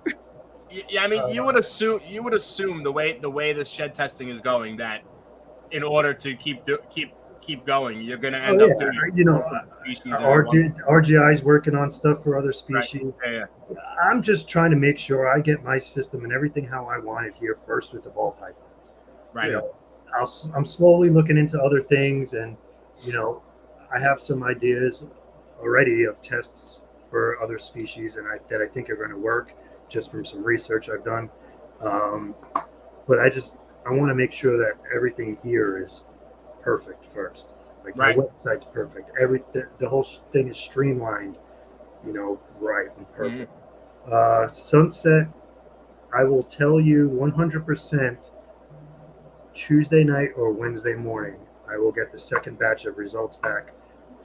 Yeah, I mean, you would assume the way this shed testing is going that in order to keep going, you're going to end up doing. You know, RGI's working on stuff for other species. Right. Yeah. I'm just trying to make sure I get my system and everything how I want it here first with the ball pythons. Right. You know, I'm slowly looking into other things, and you know, I have some ideas already of tests for other species, and that I think are going to work just from some research I've done. But I want to make sure that everything here is perfect first. Like my website's perfect. The whole thing is streamlined, you know, right and perfect. Sunset, I will tell you 100% Tuesday night or Wednesday morning, I will get the second batch of results back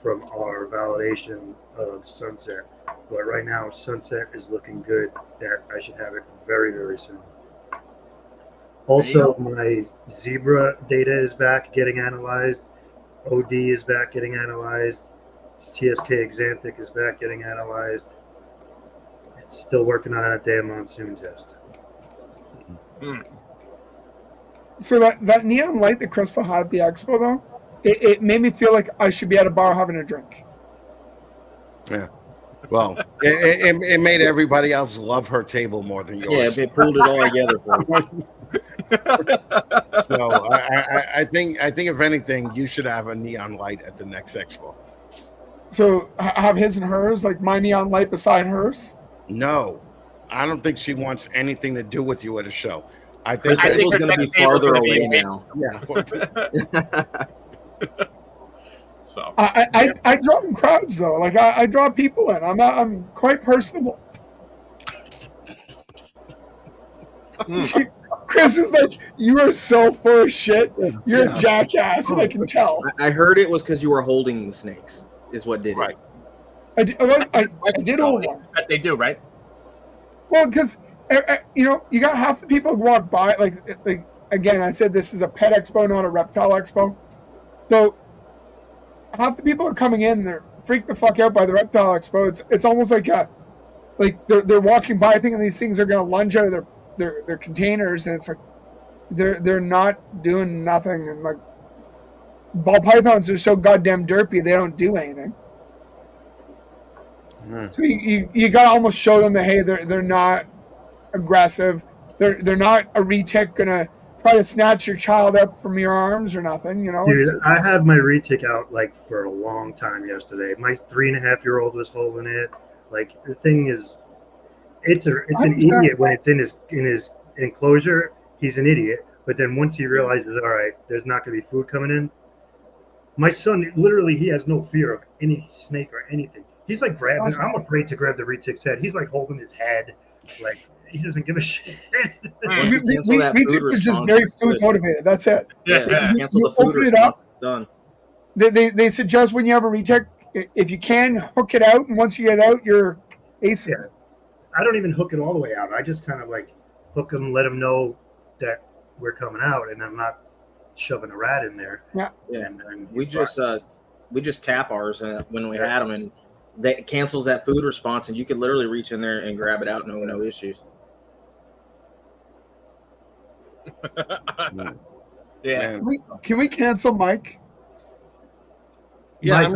from our validation of Sunset. But right now, Sunset is looking good. That I should have it very, very soon. Also, my zebra data is back getting analyzed. OD is back getting analyzed. TSK Exanthic is back getting analyzed. Still working on a damn monsoon test. So that neon light that Crystal had at the expo, though, it made me feel like I should be at a bar having a drink. Yeah. Well, it made everybody else love her table more than yours. Yeah, it pulled it all together for me. So I think if anything, you should have a neon light at the next expo. So have his and hers, like my neon light beside hers? No, I don't think she wants anything to do with you at a show. I think the table's going to be farther away now. Yeah. So I draw in crowds though. Like I draw people in. I'm quite personable. Chris is like, you are so full of shit. You're a jackass, and I can tell. I heard it was because you were holding the snakes. Is what did it. I did hold one. They do, right? Well, because you know, you got half the people who walk by. Like again, I said this is a pet expo, not a reptile expo. So half the people are coming in, they're freaked the fuck out by the reptile expo. It's almost like they're walking by thinking these things are going to lunge out of their containers, and it's like they're not doing nothing, and like ball pythons are so goddamn derpy they don't do anything. So you gotta almost show them that hey, they're not aggressive, they're not a retic gonna try to snatch your child up from your arms or nothing. You know, Dude, I had my retic out like for a long time yesterday. My 3.5-year-old was holding it. Like the thing is, it's an 100%. idiot when it's in his enclosure. He's an idiot. But then once he realizes, all right, there's not going to be food coming in. My son, literally, he has no fear of any snake or anything. He's like grabbing. Awesome. I'm afraid to grab the retic's head. He's like holding his head, like he doesn't give a shit. Once you cancel that food Retics are just response, very it's food good. motivated. That's it. Yeah, You- cancel you the food open it response. up. It's done. They suggest when you have a retic, if you can hook it out, and once you get out, you're ace. Yeah. I don't even hook it all the way out. I just kind of like hook them, let them know that we're coming out, and I'm not shoving a rat in there. Yeah. And We he's fine. just tap ours when we had them, and that cancels that food response, and you could literally reach in there and grab it out, no issues. Yeah. Can we cancel Mike? Yeah,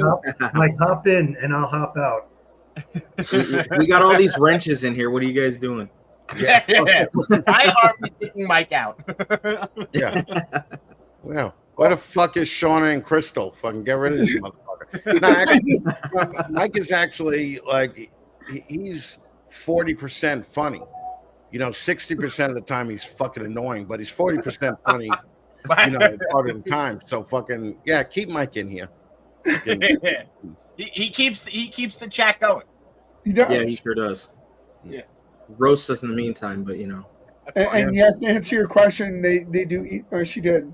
Mike, hop in and I'll hop out. We got all these wrenches in here. What are you guys doing? Yeah. I are kicking Mike out. yeah. Well, why the fuck is Shauna and Crystal? Fucking get rid of this motherfucker. No, actually, Mike is actually like he's 40% funny. You know, 60% of the time he's fucking annoying, but he's 40% funny. You know, part of the time. So fucking yeah, keep Mike in here. he keeps the chat going. He does. Yeah, he sure does. Yeah. Roast us in the meantime, but you know. And yes, to answer your question, they do eat. She did.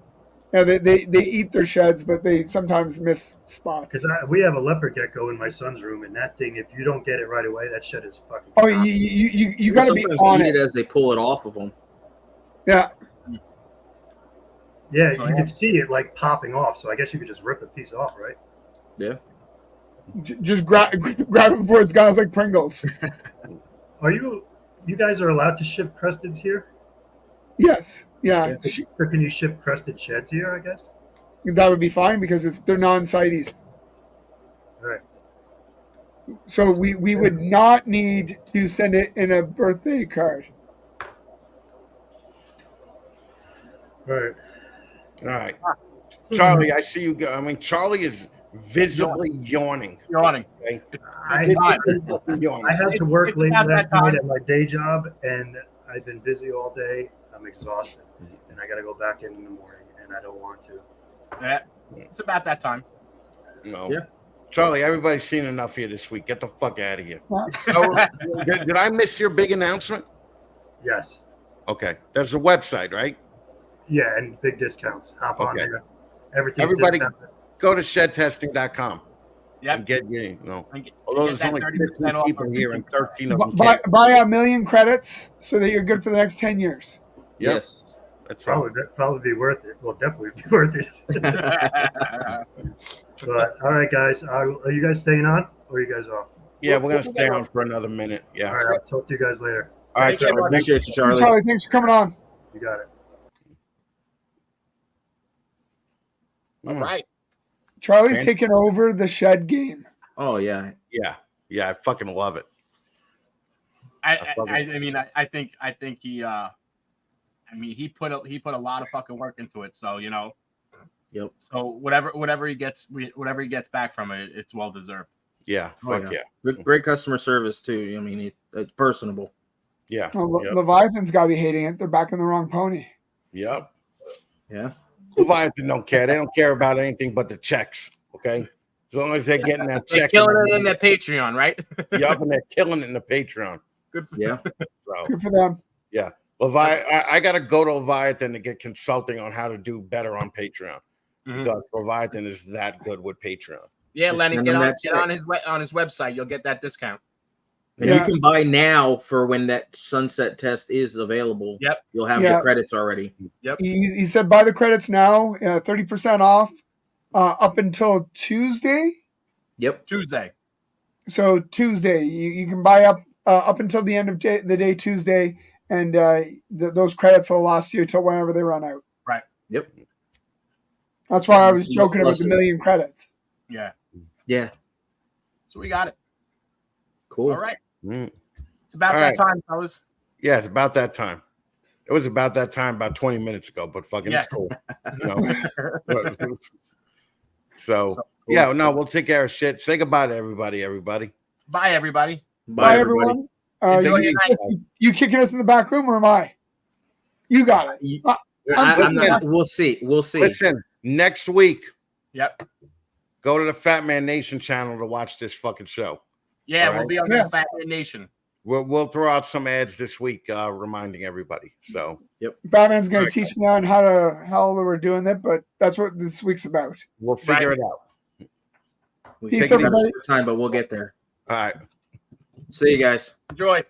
Yeah, they eat their sheds, but they sometimes miss spots. Because we have a leopard gecko in my son's room, and that thing, if you don't get it right away, that shed is fucking. Oh, you got to be sometimes on eat it. as they pull it off of them. Yeah. Yeah, So, you can see it like popping off. So I guess you could just rip a piece off, right? Yeah. Just grab it before it's gone. It's like Pringles. Are you guys are allowed to ship cresteds here? Yes. Yeah. Or can you ship crested sheds here? I guess. That would be fine because they're non-CITES. All right. So we would not need to send it in a birthday card. All right. All right. Charlie, I see you go. I mean, Charlie is visibly yawning. Yawning. Okay? I Visibly yawning. had to work It's late about last that time. night at my day job, and I've been busy all day. I'm exhausted, and I got to go back in the morning, and I don't want to. Yeah. It's about that time. No. Yeah. Charlie, everybody's seen enough of you this week. Get the fuck out of here. What? So, did I miss your big announcement? Yes. Okay. There's a website, right? Yeah, and big discounts. Hop on Okay. there. Everything's Everybody discounted. go to shedtesting.com Yep. and get you know. And get Although that there's only 30% 15 off people of here and 13 of them Buy can't. 1,000,000 credits so that you're good for the next 10 years. Yep. Yes. That's right. That'd probably be worth it. Well, definitely be worth it. But all right, guys, are you guys staying on, or are you guys off? Yeah, we're gonna stay on for another minute. Yeah. All right, I'll talk to you guys later. All right, Thank you. Charlie. Thank you. Appreciate you, Charlie. Charlie, thanks for coming on. You got it. All right. Charlie's Man. taking over the shed game. Oh yeah. Yeah, I fucking love it. I mean, I think he he put a lot of fucking work into it. So, you know. Yep. So whatever he gets back from it, it's well deserved. Yeah, Oh, fuck yeah. Great customer service too. I mean, it's personable. yeah. Well, Yep. Leviathan's got to be hating it. They're backing the wrong pony. Yep. Yeah. Leviathan don't care. They don't care about anything but the checks. Okay. As long as they're getting that They're check. killing it in that Patreon, right? Yup, and they're killing it in the Patreon. Good for Yeah. So Good for them. I gotta go to Leviathan to get consulting on how to do better on Patreon. Mhm. Because Leviathan is that good with Patreon. Yeah, Just Lenny, send get them on that his website. You'll get that discount. And you can buy now for when that sunset test is available. Yep. You'll have Yeah. the credits already. He said buy the credits now, 30% off up until Tuesday. Yep. Tuesday. So Tuesday, you can buy up until the end of the day Tuesday, and those credits will last you till whenever they run out. Right. Yep. That's why I was joking about the 1,000,000 credits. Yeah. Yeah. So we got it. Cool. All right. Mm. It's about All that right. time, fellas. Yeah, it's about that time. It was about that time, about 20 minutes ago, but fucking it's cool. You know? So cool. yeah, no, we'll take care of shit. Say goodbye to everybody, everybody. Bye, everybody. Bye, everyone. Enjoy your night. You kicking us in the back room, or am I? You got it. I'm not, we'll see. We'll see. Listen, next week, Yep. go to the Fat Man Nation channel to watch this fucking show. Yeah, All we'll right. be on the Fat Man Nation. We'll throw out some ads this week, reminding everybody. So Batman's going to teach me on how we're doing it, but that's what this week's about. we'll figure it out. We Peace, take it at a everybody. short time, but we'll get there. All right. See you guys. Enjoy.